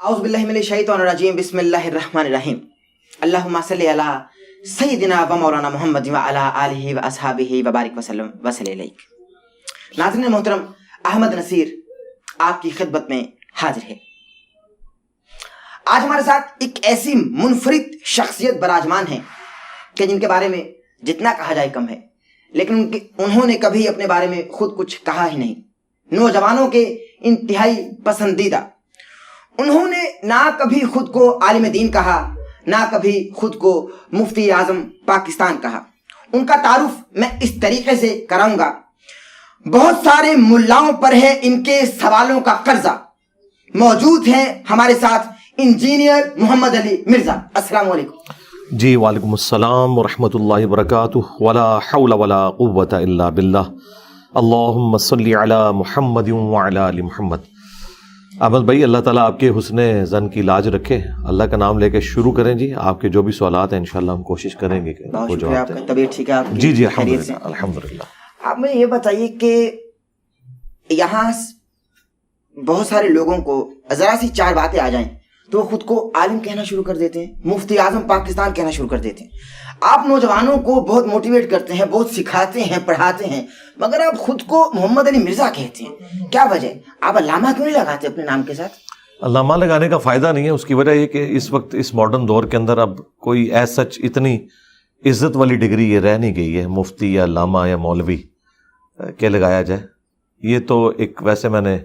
اعوذ باللہ من الشیطان الرجیم بسم اللہ الرحمن الرحیم اللہم صلی علی سیدنا و مولانا محمد و علی آلہ و اصحابہ وبارک وسلم وصلی علیک۔ ناظرین محترم، احمد نصیر آپ کی خدمت میں حاضر ہے۔ آج ہمارے ساتھ ایک ایسی منفرد شخصیت براجمان ہے کہ جن کے بارے میں جتنا کہا جائے کم ہے، لیکن انہوں نے کبھی اپنے بارے میں خود کچھ کہا ہی نہیں۔ نوجوانوں کے انتہائی پسندیدہ، انہوں نے نہ کبھی خود کو عالم دین کہا، نہ کبھی خود کو مفتی اعظم پاکستان کہا۔ ان کا تعارف میں اس طریقے سے کراؤں گا، بہت سارے ملاؤں پر ہے ان کے سوالوں کا قرضہ۔ موجود ہیں ہمارے ساتھ انجینئر محمد علی مرزا۔ السلام علیکم۔ جی وعلیکم السلام ورحمۃ اللہ وبرکاتہ۔ ولا حول ولا قوۃ الا باللہ۔ اللہم صلی علی محمد وعلی آل محمد۔ احمد بھائی، اللہ تعالیٰ آپ کے حسن ظن کی لاج رکھے۔ اللہ کا نام لے کے شروع کریں جی۔ آپ کے جو بھی سوالات ہیں انشاءاللہ ہم کوشش کریں گے کہ بہت شکریہ، آپ کا طبیعت ٹھیک ہے آپ کی؟ جی الحمدللہ الحمدللہ۔ آپ مجھے یہ بتائیے کہ یہاں بہت سارے لوگوں کو ذرا سی چار باتیں آ جائیں تو وہ خود کو عالم کہنا شروع کر دیتے ہیں، مفتی اعظم پاکستان کہنا شروع کر دیتے ہیں۔ آپ نوجوانوں کو بہت موٹیویٹ کرتے ہیں، بہت سکھاتے ہیں، پڑھاتے ہیں، مگر آپ خود کو محمد علی مرزا کہتے ہیں، کیا وجہ؟ آپ علامہ کیوں نہیں لگاتے اپنے نام کے ساتھ؟ علامہ لگانے کا فائدہ نہیں ہے، اس کی وجہ یہ کہ اس وقت اس ماڈرن دور کے اندر اب کوئی ایز سچ اتنی عزت والی ڈگری یہ رہ نہیں گئی ہے، مفتی یا علامہ یا مولوی کہ لگایا جائے۔ یہ تو ایک ویسے میں نے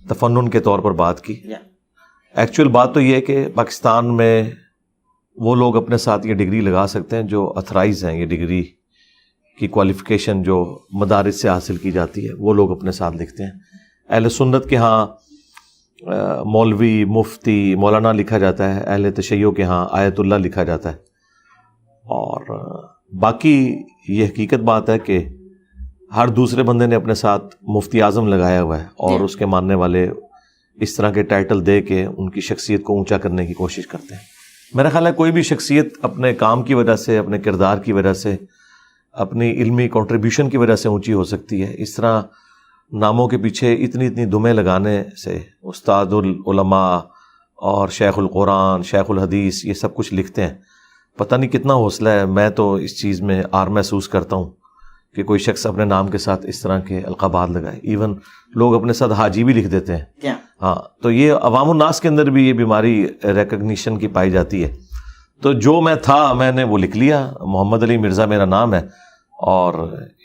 تفنن کے طور پر بات کی۔ ایکچوئل بات تو یہ ہے کہ پاکستان میں وہ لوگ اپنے ساتھ یہ ڈگری لگا سکتے ہیں جو اتھرائز ہیں۔ یہ ڈگری کی کوالیفیکیشن جو مدارس سے حاصل کی جاتی ہے وہ لوگ اپنے ساتھ لکھتے ہیں۔ اہل سنت کے ہاں مولوی، مفتی، مولانا لکھا جاتا ہے، اہل تشیع کے ہاں آیت اللہ لکھا جاتا ہے۔ اور باقی یہ حقیقت بات ہے کہ ہر دوسرے بندے نے اپنے ساتھ مفتی اعظم لگایا ہوا ہے، اور اس کے ماننے والے اس طرح کے ٹائٹل دے کے ان کی شخصیت کو اونچا کرنے کی کوشش کرتے ہیں۔ میرا خیال ہے کوئی بھی شخصیت اپنے کام کی وجہ سے، اپنے کردار کی وجہ سے، اپنی علمی کنٹریبیوشن کی وجہ سے اونچی ہو سکتی ہے۔ اس طرح ناموں کے پیچھے اتنی دمیں لگانے سے استاد العلماء اور شیخ القرآن، شیخ الحدیث یہ سب کچھ لکھتے ہیں۔ پتہ نہیں کتنا حوصلہ ہے۔ میں تو اس چیز میں آر محسوس کرتا ہوں کہ کوئی شخص اپنے نام کے ساتھ اس طرح کے القابات لگائے۔ ایون لوگ اپنے ساتھ حاجی بھی لکھ دیتے ہیں۔ ہاں، تو یہ عوام الناس کے اندر بھی یہ بیماری ریکگنیشن کی پائی جاتی ہے۔ تو جو میں تھا میں نے وہ لکھ لیا۔ محمد علی مرزا میرا نام ہے، اور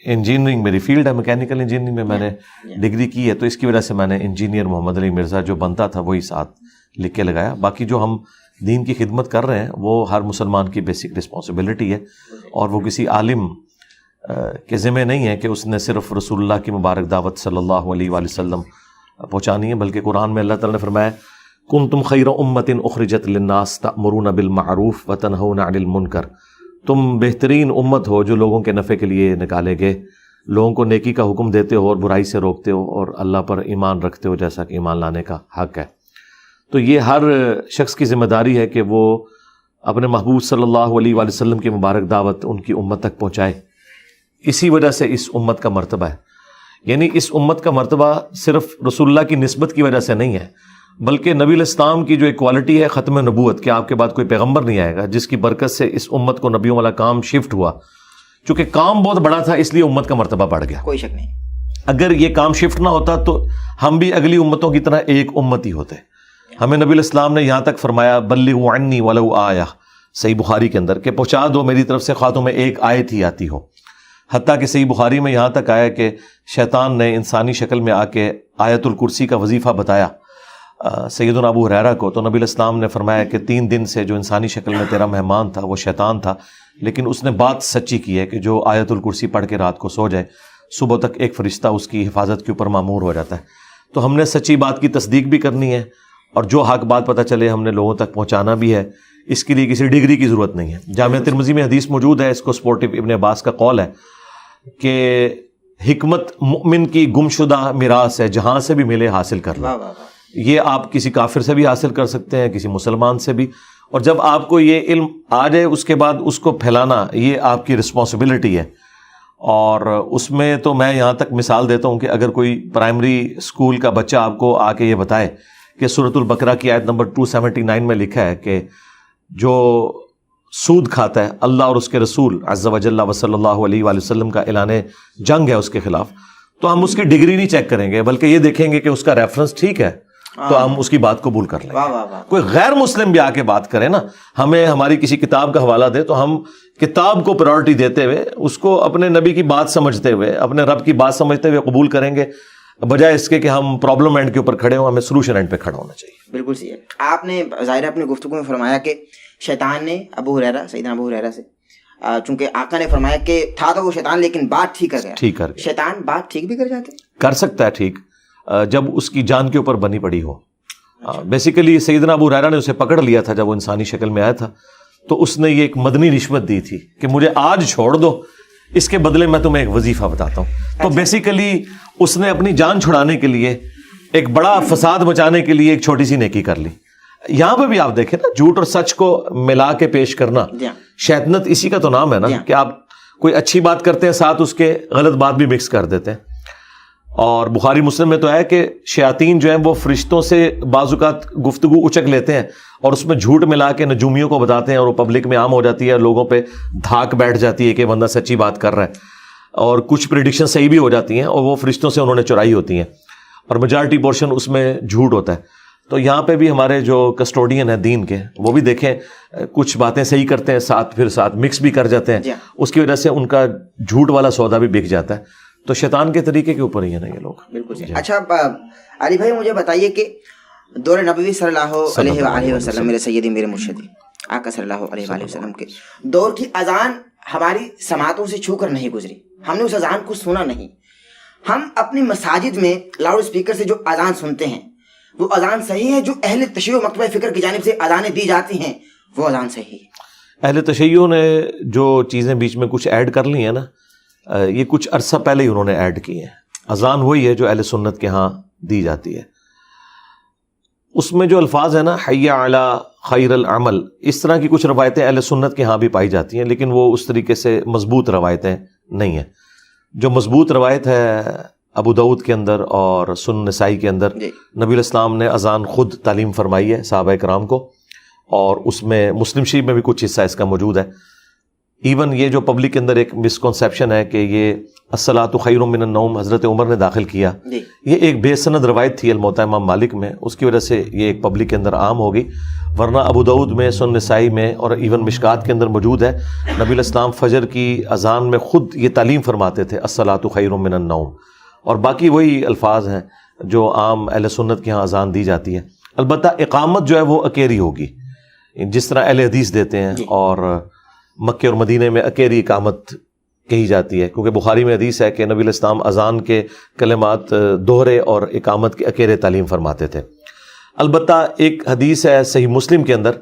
انجینئرنگ میری فیلڈ ہے، میکینیکل انجینئرنگ میں میں نے ڈگری کی ہے، تو اس کی وجہ سے میں نے انجینئر محمد علی مرزا جو بنتا تھا وہی ساتھ لکھ کے لگایا۔ باقی جو ہم دین کی خدمت کر رہے ہیں وہ ہر مسلمان کی بیسک رسپانسبلٹی ہے، اور وہ کسی عالم کے ذمہ نہیں ہے کہ اس نے صرف رسول اللہ کی مبارک دعوت صلی اللہ علیہ وآلہ وسلم پہنچانی ہے، بلکہ قرآن میں اللہ تعالیٰ نے فرمایا کنتم خیر امۃ اخرجت للناس تأمرون بالمعروف وتنہون عن المنکر۔ تم بہترین امت ہو جو لوگوں کے نفع کے لیے نکالے گئے، لوگوں کو نیکی کا حکم دیتے ہو اور برائی سے روکتے ہو، اور اللہ پر ایمان رکھتے ہو جیسا کہ ایمان لانے کا حق ہے۔ تو یہ ہر شخص کی ذمہ داری ہے کہ وہ اپنے محبوب صلی اللہ علیہ وآلہ وسلم کی مبارک دعوت ان کی امت تک پہنچائے۔ اسی وجہ سے اس امت کا مرتبہ ہے، یعنی اس امت کا مرتبہ صرف رسول اللہ کی نسبت کی وجہ سے نہیں ہے، بلکہ نبی الاسلام کی جو ایک کوالٹی ہے ختم نبوت، کہ آپ کے بعد کوئی پیغمبر نہیں آئے گا، جس کی برکت سے اس امت کو نبیوں والا کام شفٹ ہوا۔ چونکہ کام بہت بڑا تھا اس لیے امت کا مرتبہ بڑھ گیا، کوئی شک نہیں۔ اگر یہ کام شفٹ نہ ہوتا تو ہم بھی اگلی امتوں کی طرح ایک امت ہی ہوتے۔ ہمیں نبی الاسلام نے یہاں تک فرمایا بلغوا عنی ولو آیہ، صحیح بخاری کے اندر، کہ پہنچا دو میری طرف سے خواہ تمہیں ایک آیت ہی آتی ہو۔ حتیٰ کہ صحیح بخاری میں یہاں تک آیا کہ شیطان نے انسانی شکل میں آ کے آیت الکرسی کا وظیفہ بتایا سیدنا ابو ہریرہ کو، تو نبی الاسلام نے فرمایا کہ 3 دن سے جو انسانی شکل میں تیرا مہمان تھا وہ شیطان تھا، لیکن اس نے بات سچی کی ہے کہ جو آیت الکرسی پڑھ کے رات کو سو جائے، صبح تک ایک فرشتہ اس کی حفاظت کے اوپر مامور ہو جاتا ہے۔ تو ہم نے سچی بات کی تصدیق بھی کرنی ہے، اور جو حق بات پتہ چلے ہم نے لوگوں تک پہنچانا بھی ہے۔ اس کے لیے کسی ڈگری کی ضرورت نہیں ہے۔ جامعہ ترمذی میں حدیث موجود ہے، اس کو سپورٹو ابن عباس کا قول ہے کہ حکمت مومن کی گمشدہ میراث ہے، جہاں سے بھی ملے حاصل کر لو۔ یہ آپ کسی کافر سے بھی حاصل کر سکتے ہیں، کسی مسلمان سے بھی، اور جب آپ کو یہ علم آ جائے اس کے بعد اس کو پھیلانا یہ آپ کی رسپانسبلٹی ہے۔ اور اس میں تو میں یہاں تک مثال دیتا ہوں کہ اگر کوئی پرائمری اسکول کا بچہ آپ کو آ کے یہ بتائے کہ سورۃ البقرہ کی آیت نمبر 279 میں لکھا ہے کہ جو سود کھاتا ہے اللہ اور اس کے رسول عز و جل و صلی اللہ علیہ وآلہ وسلم کا اعلان جنگ ہے اس کے خلاف، تو ہم اس کی ڈگری نہیں چیک کریں گے بلکہ یہ دیکھیں گے کہ اس کا ریفرنس ٹھیک ہے تو ہم اس کی بات قبول کر لیں گے۔ کوئی غیر مسلم بھی آ کے بات کرے نا، ہمیں ہماری کسی کتاب کا حوالہ دے تو ہم کتاب کو پرائورٹی دیتے ہوئے، اس کو اپنے نبی کی بات سمجھتے ہوئے، اپنے رب کی بات سمجھتے ہوئے قبول کریں گے، بجائے اس کے کہ ہم پرابلم اینڈ کے اوپر کھڑے ہوں۔ ہمیں سولوشن اینڈ پہ کھڑا ہونا چاہیے۔ بالکل صحیح ہے۔ آپ نے ظاہر اپنی گفتگو میں فرمایا کہ شیطان نے سیدنا ابو ہریرہ سے، چونکہ آقا نے فرمایا کہ تھا تو وہ شیطان لیکن بات ٹھیک کر گیا۔ شیطان بات ٹھیک بھی کر جاتے؟ کر سکتا ہے ٹھیک، جب اس کی جان کے اوپر بنی پڑی ہو۔ بیسیکلی سیدنا ابو ہریرہ نے اسے پکڑ لیا تھا جب وہ انسانی شکل میں آیا تھا، تو اس نے یہ ایک مدنی رشوت دی تھی کہ مجھے آج چھوڑ دو، اس کے بدلے میں تمہیں ایک وظیفہ بتاتا ہوں۔ تو بیسیکلی اس نے اپنی جان چھڑانے کے لیے، ایک بڑا فساد مچانے کے لیے ایک چھوٹی سی نیکی کر لی۔ یہاں پہ بھی آپ دیکھیں نا، جھوٹ اور سچ کو ملا کے پیش کرنا، شیطنت اسی کا تو نام ہے نا، کہ آپ کوئی اچھی بات کرتے ہیں ساتھ اس کے غلط بات بھی مکس کر دیتے ہیں۔ اور بخاری مسلم میں تو ہے کہ شیاطین جو ہیں وہ فرشتوں سے بعض اوقات گفتگو اچک لیتے ہیں اور اس میں جھوٹ ملا کے نجومیوں کو بتاتے ہیں، اور وہ پبلک میں عام ہو جاتی ہے، لوگوں پہ دھاک بیٹھ جاتی ہے کہ بندہ سچی بات کر رہا ہے، اور کچھ پریڈکشن صحیح بھی ہو جاتی ہیں اور وہ فرشتوں سے انہوں نے چرائی ہوتی ہیں، اور میجارٹی پورشن اس میں جھوٹ ہوتا ہے۔ تو یہاں پہ بھی ہمارے جو کسٹوڈین ہیں دین کے، وہ بھی دیکھیں کچھ باتیں صحیح کرتے ہیں ساتھ پھر ساتھ مکس بھی کر جاتے ہیں، اس کی وجہ سے ان کا جھوٹ والا سودا بھی بک جاتا ہے۔ تو شیطان کے طریقے کے اوپر ہی ہے نا یہ لوگ۔ بالکل۔ اچھا علی بھائی، مجھے بتائیے کہ دور نبوی صلی اللہ علیہ وآلہ وسلم، میرے سیدی میرے مرشدی آقا صلی اللہ علیہ وآلہ وسلم کے دور کی اذان ہماری سماعتوں سے چھو کر نہیں گزری، ہم نے اس اذان کو سنا نہیں۔ ہم اپنی مساجد میں لاؤڈ اسپیکر سے جو اذان سنتے ہیں وہ اذان صحیح ہے؟ جو اہل تشیع و مکتبہ فکر کی جانب سے اذانیں دی جاتی ہیں وہ اذان صحیح ہے؟ اہل تشیع نے جو چیزیں بیچ میں کچھ ایڈ کر لی ہیں نا، یہ کچھ عرصہ پہلے ہی انہوں نے ایڈ کی ہیں۔ اذان وہی ہے جو اہل سنت کے ہاں دی جاتی ہے۔ اس میں جو الفاظ ہیں نا، حی علی خیر العمل، اس طرح کی کچھ روایتیں اہل سنت کے ہاں بھی پائی جاتی ہیں، لیکن وہ اس طریقے سے مضبوط روایتیں نہیں ہیں۔ جو مضبوط روایت ہے ابو داؤد کے اندر اور سنن نسائی کے اندر، نبی الاسلام نے اذان خود تعلیم فرمائی ہے صحابہ کرام کو، اور اس میں مسلم شریف میں بھی کچھ حصہ اس کا موجود ہے۔ ایون یہ جو پبلک کے اندر ایک مسکنسیپشن ہے کہ یہ الصلاۃ خیر من النوم حضرت عمر نے داخل کیا، یہ ایک بے سند روایت تھی الموطا امام مالک میں، اس کی وجہ سے یہ ایک پبلک کے اندر عام ہوگی، ورنہ ابو داؤد میں، سنن نسائی میں اور ایون مشکات کے اندر موجود ہے۔ نبی الاسلام فجر کی اذان میں خود یہ تعلیم فرماتے تھے الصلاۃ خیر من النوم، اور باقی وہی الفاظ ہیں جو عام اہل سنت کے ہاں اذان دی جاتی ہے۔ البتہ اقامت جو ہے وہ اکیری ہوگی، جس طرح اہل حدیث دیتے ہیں، اور مکے اور مدینے میں اکیری اقامت کہی جاتی ہے، کیونکہ بخاری میں حدیث ہے کہ نبی الاسلام اذان کے کلمات دوہرے اور اقامت کے اکیرے تعلیم فرماتے تھے۔ البتہ ایک حدیث ہے صحیح مسلم کے اندر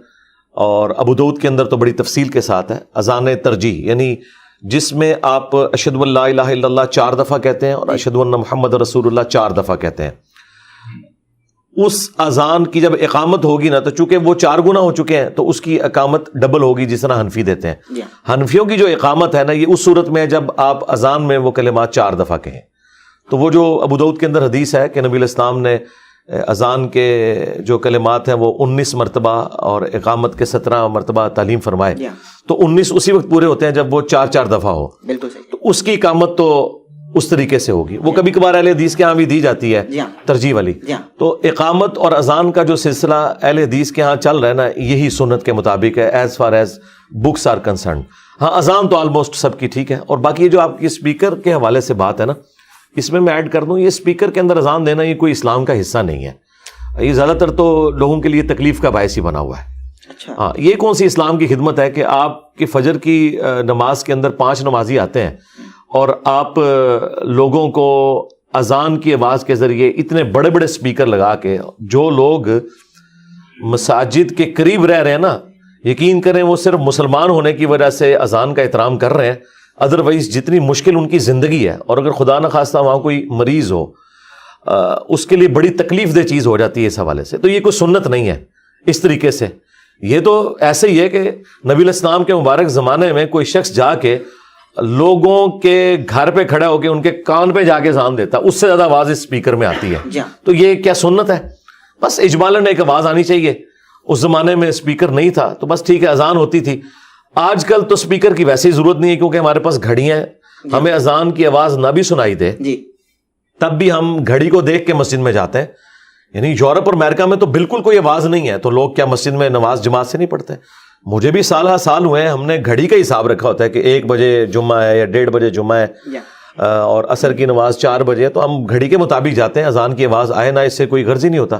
اور ابو داؤد کے اندر تو بڑی تفصیل کے ساتھ ہے، اذان ترجیح، یعنی جس میں آپ اشہد ان لا الہ الا اللہ 4 دفعہ کہتے ہیں اور اشہد ان محمد رسول اللہ 4 دفعہ کہتے ہیں۔ اس اذان کی جب اقامت ہوگی نا، تو چونکہ وہ 4 گنا ہو چکے ہیں تو اس کی اقامت ڈبل ہوگی، جس طرح حنفی دیتے ہیں۔ حنفیوں کی جو اقامت ہے نا، یہ اس صورت میں جب آپ اذان میں وہ کلمات 4 دفعہ کہیں۔ تو وہ جو ابو داؤد کے اندر حدیث ہے کہ نبی الاسلام نے اذان کے جو کلمات ہیں وہ 19 مرتبہ اور اقامت کے 17 مرتبہ تعلیم فرمائے، تو 19 اسی وقت پورے ہوتے ہیں جب وہ 4 دفعہ ہو۔ بالکل صحیح۔ تو اس کی اقامت تو اس طریقے سے ہوگی۔ وہ کبھی کبھار اہل حدیث کے ہاں بھی دی جاتی ہے ترجیح والی۔ تو اقامت اور اذان کا جو سلسلہ اہل حدیث کے ہاں چل رہا ہے نا، یہی سنت کے مطابق ہے as far as books are concerned. ہاں اذان تو آلموسٹ سب کی ٹھیک ہے، اور باقی یہ جو آپ کی اسپیکر کے حوالے سے بات ہے نا، اس میں ایڈ کر دوں، یہ اسپیکر کے اندر اذان دینا یہ کوئی اسلام کا حصہ نہیں ہے، یہ زیادہ تر تو لوگوں کے لیے تکلیف کا باعث ہی بنا ہوا ہے۔ ہاں، یہ کون سی اسلام کی خدمت ہے کہ آپ کی فجر کی نماز کے اندر 5 نمازی آتے ہیں اور آپ لوگوں کو اذان کی آواز کے ذریعے اتنے بڑے بڑے اسپیکر لگا کے، جو لوگ مساجد کے قریب رہ رہے ہیں نا، یقین کریں وہ صرف مسلمان ہونے کی وجہ سے اذان کا احترام کر رہے ہیں، ادروائز جتنی مشکل ان کی زندگی ہے، اور اگر خدا نہ خواستہ وہاں کوئی مریض ہو، اس کے لیے بڑی تکلیف دہ چیز ہو جاتی ہے اس حوالے سے۔ تو یہ کوئی سنت نہیں ہے اس طریقے سے، یہ تو ایسے ہی ہے کہ نبی الاسلام کے مبارک زمانے میں کوئی شخص جا کے لوگوں کے گھر پہ کھڑا ہو کے ان کے کان پہ جا کے اذان دیتا، اس سے زیادہ آواز اس اسپیکر میں آتی ہے۔ تو یہ کیا سنت ہے؟ بس اجمالاً ایک آواز آنی چاہیے. اس زمانے میں اسپیکر نہیں تھا تو بس ٹھیک ہے اذان ہوتی تھی. آج کل تو اسپیکر کی ویسے ہی ضرورت نہیں ہے کیونکہ ہمارے پاس گھڑیاں ہیں. ہمیں اذان کی آواز نہ بھی سنائی دے تب بھی ہم گھڑی کو دیکھ کے مسجد میں جاتے ہیں. یعنی یورپ اور امریکہ میں تو بالکل کوئی آواز نہیں ہے تو لوگ کیا مسجد میں نماز جماعت سے نہیں پڑھتے؟ مجھے بھی سال ہر سال ہوئے ہیں, ہم نے گھڑی کا حساب رکھا ہوتا ہے کہ 1 بجے جمعہ ہے یا 1:30 بجے جمعہ ہے اور عصر کی نماز 4 بجے ہے, تو ہم گھڑی کے مطابق جاتے ہیں. اذان کی آواز آئے نہ اس سے کوئی غرض ہی نہیں ہوتا.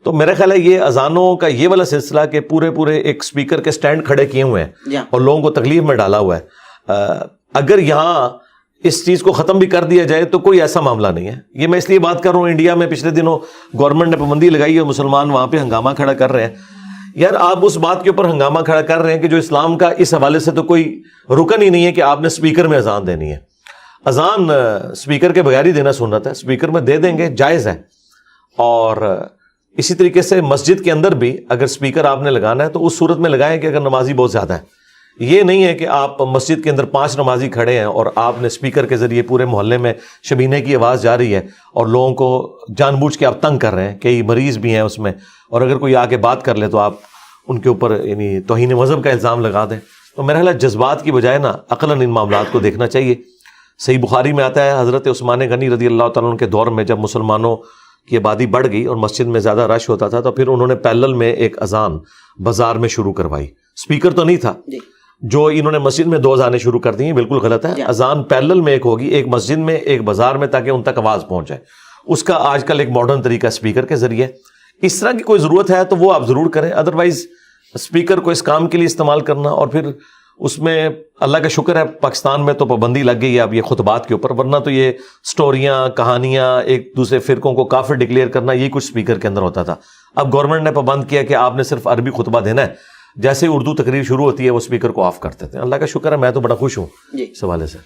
تو میرا خیال ہے یہ اذانوں کا یہ والا سلسلہ کہ پورے ایک اسپیکر کے سٹینڈ کھڑے کیے ہوئے ہیں اور لوگوں کو تکلیف میں ڈالا ہوا ہے, اگر یہاں اس چیز کو ختم بھی کر دیا جائے تو کوئی ایسا معاملہ نہیں ہے. یہ میں اس لیے بات کر رہا ہوں, انڈیا میں پچھلے دنوں گورنمنٹ نے پابندی لگائی ہے, مسلمان وہاں پہ ہنگامہ کھڑا کر رہے ہیں. یار آپ اس بات کے اوپر ہنگامہ کھڑا کر رہے ہیں کہ جو اسلام کا اس حوالے سے تو کوئی رکن ہی نہیں ہے کہ آپ نے اسپیکر میں اذان دینی ہے. اذان اسپیکر کے بغیر ہی دینا سنت ہے, اسپیکر میں دے دیں گے جائز ہے. اور اسی طریقے سے مسجد کے اندر بھی اگر اسپیکر آپ نے لگانا ہے تو اس صورت میں لگائیں کہ اگر نمازی بہت زیادہ ہے. یہ نہیں ہے کہ آپ مسجد کے اندر 5 نمازی کھڑے ہیں اور آپ نے اسپیکر کے ذریعے پورے محلے میں شبینے کی آواز جا رہی ہے اور لوگوں کو جان بوجھ کے آپ تنگ کر رہے ہیں. کئی مریض بھی ہیں اس میں, اور اگر کوئی آ کے بات کر لے تو آپ ان کے اوپر یعنی توہین مذہب کا الزام لگا دیں. تو میرا خیال ہے جذبات کی بجائے نا عقلاً ان معاملات کو دیکھنا چاہیے. صحیح بخاری میں آتا ہے حضرت عثمان غنی رضی اللہ تعالیٰ عنہ کے دور میں جب مسلمانوں کی آبادی بڑھ گئی اور مسجد میں زیادہ رش ہوتا تھا تو پھر انہوں نے پیرلل میں ایک اذان بازار میں شروع کروائی. اسپیکر تو نہیں تھا, جو انہوں نے مسجد میں 2 اذانیں شروع کر دی ہیں بالکل غلط ہے. اذان پیرلل میں ایک ہوگی, ایک مسجد میں ایک بازار میں, تاکہ ان تک آواز پہنچ جائے. اس کا آج کل ایک ماڈرن طریقہ اسپیکر کے ذریعے. اس طرح کی کوئی ضرورت ہے تو وہ آپ ضرور کریں, ادروائز اسپیکر کو اس کام کے لیے استعمال کرنا. اور پھر اس میں اللہ کا شکر ہے پاکستان میں تو پابندی لگ گئی ہے اب یہ خطبات کے اوپر, ورنہ تو یہ سٹوریاں کہانیاں ایک دوسرے فرقوں کو کافر ڈکلیئر کرنا یہ کچھ اسپیکر کے اندر ہوتا تھا. اب گورنمنٹ نے پابند کیا کہ آپ نے صرف عربی خطبہ دینا ہے, جیسے ہی اردو تقریر شروع ہوتی ہے وہ اسپیکر کو آف کر دیتے ہیں. اللہ کا شکر ہے میں تو بڑا خوش ہوں اس حوالے سے.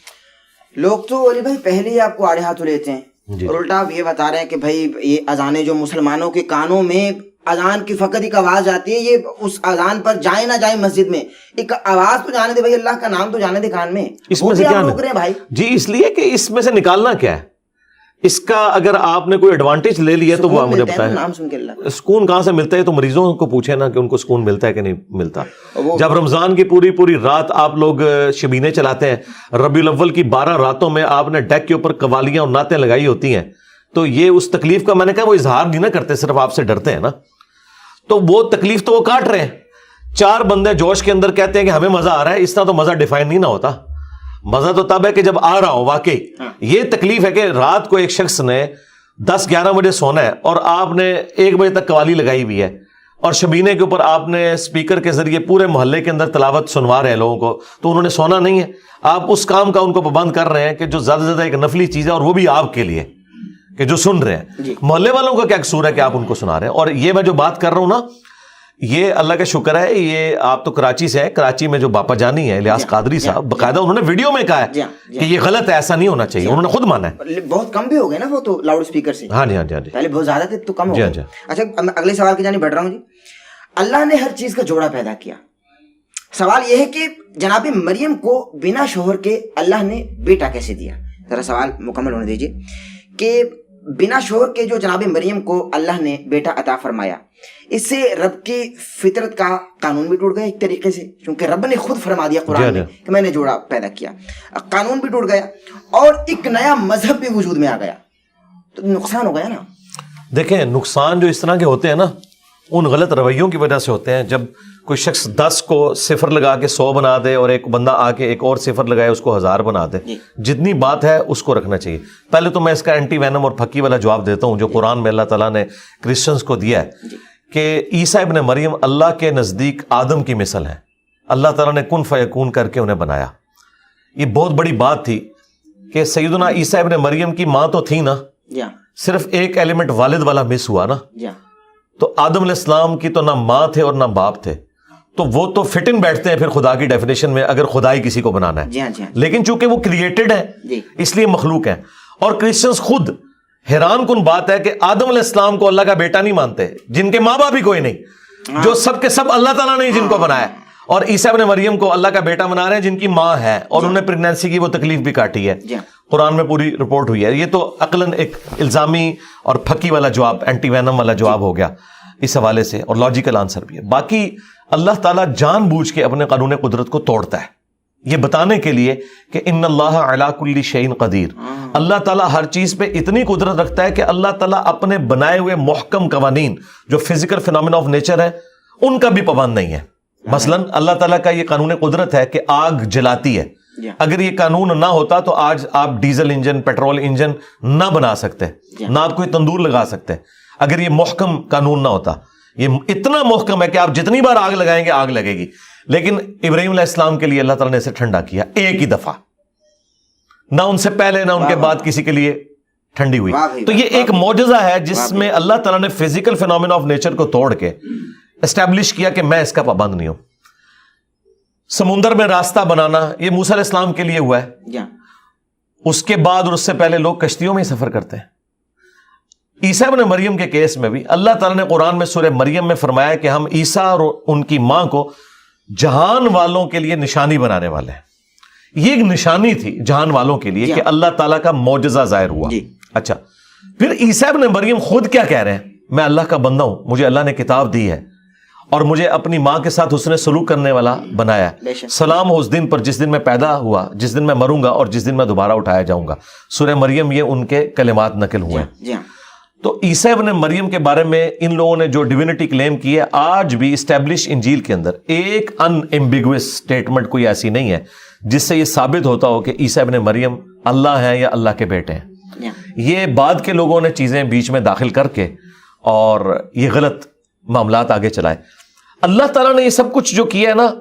لوگ تو علی بھائی پہلے ہی آپ کو آڑے ہاتھوں لیتے ہیں اور الٹا آپ یہ بتا رہے ہیں کہ بھائی یہ اذانیں جو مسلمانوں کے کانوں میں اذان کی فقط ایک آواز آتی ہے, یہ اس اذان پر جائیں نہ جائیں مسجد میں ایک آواز تو جانے دے بھائی, اللہ کا نام تو جانے دے کان میں. اس میں سے کیا روک رہے ہیں بھائی؟ جی اس لیے کہ اس میں سے نکالنا کیا ہے, اس کا اگر آپ نے کوئی ایڈوانٹیج لے لیا تو وہ مجھے بتائیں. نام سن کے اللہ سکون کہاں سے ملتا ہے تو مریضوں کو پوچھیں نا کہ ان کو سکون ملتا ہے کہ نہیں ملتا. جب رمضان کی پوری رات آپ لوگ شبینے چلاتے ہیں, ربیع الاول کی 12 راتوں میں آپ نے ڈیک کے اوپر قوالیاں اور نعتیں لگائی ہوتی ہیں, تو یہ اس تکلیف کا میں نے کہا وہ اظہار نہیں نہ کرتے, صرف آپ سے ڈرتے ہیں نا, تو وہ تکلیف تو وہ کاٹ رہے ہیں. 4 بندے جوش کے اندر کہتے ہیں کہ ہمیں مزہ آ رہا ہے, اس طرح تو مزہ ڈیفائن نہیں نہ ہوتا. مزہ تو تب ہے کہ جب آ رہا ہو واقعی. یہ تکلیف ہے کہ رات کو ایک شخص نے 10-11 بجے سونا ہے اور آپ نے 1 بجے تک قوالی لگائی ہوئی ہے, اور شبینے کے اوپر آپ نے اسپیکر کے ذریعے پورے محلے کے اندر تلاوت سنوا رہے ہیں لوگوں کو, تو انہوں نے سونا نہیں ہے. آپ اس کام کا ان کو پابند کر رہے ہیں کہ جو زیادہ سے زیادہ ایک نفلی چیز ہے, اور وہ بھی آپ کے لیے کہ جو سن رہے ہیں. محلے والوں کا کیا قصور ہے کہ آپ ان کو سنا رہے ہیں؟ اور یہ میں جو بات کر رہا ہوں نا, یہ اللہ کا شکر ہے, یہ آپ تو کراچی سے ہیں, کراچی میں جو باپا جانی ہے الیاس قادری صاحب, باقاعدہ انہوں نے ویڈیو میں کہا ہے کہ یہ غلط ہے, ایسا نہیں ہونا چاہیے. انہوں نے خود مانا ہے. بہت کم بھی ہو گئے نا وہ تو لاؤڈ اسپیکر سے. ہاں جی پہلے بہت زیادہ تھے تو کم ہو گئے. اچھا اگلے سوال کی جانب بڑھ رہا ہوں. جی اللہ نے ہر چیز کا جوڑا پیدا کیا. سوال یہ ہے کہ جناب مریم کو بنا شوہر کے اللہ نے بیٹا کیسے دیا؟ ذرا سوال مکمل ہونے دیجیے کہ بنا شوہر کے جو جناب مریم کو اللہ نے بیٹا عطا فرمایا, اس سے رب کی فطرت کا قانون بھی ٹوٹ گیا ایک طریقے سے, کیونکہ رب نے خود فرما دیا قرآن میں کہ میں نے جوڑا پیدا کیا. قانون بھی ٹوٹ گیا اور ایک نیا مذہب بھی وجود میں آ گیا, تو نقصان ہو گیا نا. دیکھیں نقصان جو اس طرح کے ہوتے ہیں نا, ان غلط رویوں کی وجہ سے ہوتے ہیں. جب کوئی شخص 10 کو 0 لگا کے 100 بنا دے, اور ایک بندہ آ کے ایک اور 0 لگائے اس کو 1000 بنا دے, جتنی بات ہے اس کو رکھنا چاہیے. پہلے تو میں اس کا اینٹی وینم اور پھکی والا جواب دیتا ہوں جو قرآن میں اللہ تعالیٰ نے کرسچنز کو دیا ہے کہ عیسیٰ ابن مریم اللہ کے نزدیک آدم کی مثل ہے. اللہ تعالیٰ نے کن فیکون کر کے انہیں بنایا. یہ بہت بڑی بات تھی کہ سیدنا عیسیٰ ابن مریم کی ماں تو تھی نا, صرف ایک ایلیمنٹ والد والا مس ہوا نا, تو آدم علیہ السلام کی تو نہ ماں تھے اور نہ باپ تھے, تو وہ تو فٹ ان بیٹھتے ہیں پھر خدا کی ڈیفینیشن میں اگر خدائی کسی کو بنانا ہے. لیکن چونکہ وہ کریٹڈ ہے اس لیے مخلوق ہے. اور کرسچنز خود حیران کن بات ہے کہ آدم علیہ السلام کو اللہ کا بیٹا نہیں مانتے, جن کے ماں باپ بھی کوئی نہیں, جو سب کے سب اللہ تعالیٰ نے جن کو بنایا, اور عیسیٰ ابن مریم کو اللہ کا بیٹا بنا رہے ہیں جن کی ماں ہے اور انہوں نے پریگنینسی کی وہ تکلیف بھی کاٹی ہے. قرآن میں پوری رپورٹ ہوئی ہے. یہ تو عقلاً ایک الزامی اور پھکی والا جواب، اینٹی وینم والا جواب ہو گیا اس حوالے سے، اور لاجیکل آنسر بھی ہے. باقی اللہ تعالیٰ جان بوجھ کے اپنے قانون قدرت کو توڑتا ہے، یہ بتانے کے لیے کہ ان اللہ علی کل شیء قدیر. اللہ تعالیٰ ہر چیز پہ اتنی قدرت رکھتا ہے کہ اللہ تعالیٰ اپنے بنائے ہوئے محکم قوانین جو فزیکل فینومینا آف نیچر ہے ان کا بھی پابند نہیں ہے. مثلا اللہ تعالیٰ کا یہ قانون قدرت ہے کہ آگ جلاتی ہے. اگر یہ قانون نہ ہوتا تو آج آپ ڈیزل انجن، پیٹرول انجن نہ بنا سکتے، نہ آپ کوئی تندور لگا سکتے اگر یہ محکم قانون نہ ہوتا. یہ اتنا محکم ہے کہ آپ جتنی بار آگ لگائیں گے آگ لگے گی. لیکن ابراہیم علیہ السلام کے لیے اللہ تعالیٰ نے اسے ٹھنڈا کیا ایک ہی دفعہ، نہ ان سے پہلے نہ ان کے بعد کسی کے لیے ٹھنڈی ہوئی. تو یہ ایک معجزہ ہے جس میں اللہ تعالیٰ نے فزیکل فینومینا آف نیچر کو توڑ کے اسٹیبلش کیا کہ میں اس کا پابند نہیں ہوں. سمندر میں راستہ بنانا یہ موسیٰ علیہ السلام کے لیے ہوا ہے. اس کے بعد اور اس سے پہلے لوگ کشتیوں میں ہی سفر کرتے ہیں. عیسیٰ ابن مریم کے کیس میں بھی اللہ تعالیٰ نے قرآن میں سورہ مریم میں فرمایا کہ ہم عیسیٰ اور ان کی ماں کو جہان والوں کے لیے نشانی بنانے والے ہیں. یہ ایک نشانی تھی جہان والوں کے لیے کہ اللہ تعالیٰ کا معجزہ ظاہر ہوا. اچھا، پھر عیسیٰ ابن مریم خود کیا کہہ رہے ہیں؟ میں اللہ کا بندہ ہوں، مجھے اللہ نے کتاب دی ہے اور مجھے اپنی ماں کے ساتھ حسن سلوک کرنے والا بنایا ہے. سلام ہو اس دن پر جس دن میں پیدا ہوا، جس دن میں مروں گا اور جس دن میں دوبارہ اٹھایا جاؤں گا. سورہ مریم یہ ان کے کلمات نقل ہوئے ہیں. تو عیسیٰ ابن مریم کے بارے میں ان لوگوں نے جو ڈیوینٹی کلیم کی ہے آج بھی اسٹیبلش انجیل کے اندر ایک ان ایمبیگوس اسٹیٹمنٹ کوئی ایسی نہیں ہے جس سے یہ ثابت ہوتا ہو کہ عیسیٰ ابن مریم اللہ ہیں یا اللہ کے بیٹے ہیں. یہ بعد کے لوگوں نے چیزیں بیچ میں داخل کر کے اور یہ غلط معاملات آگے چلائے. اللہ تعالیٰ نے یہ سب کچھ جو کیا ہے نا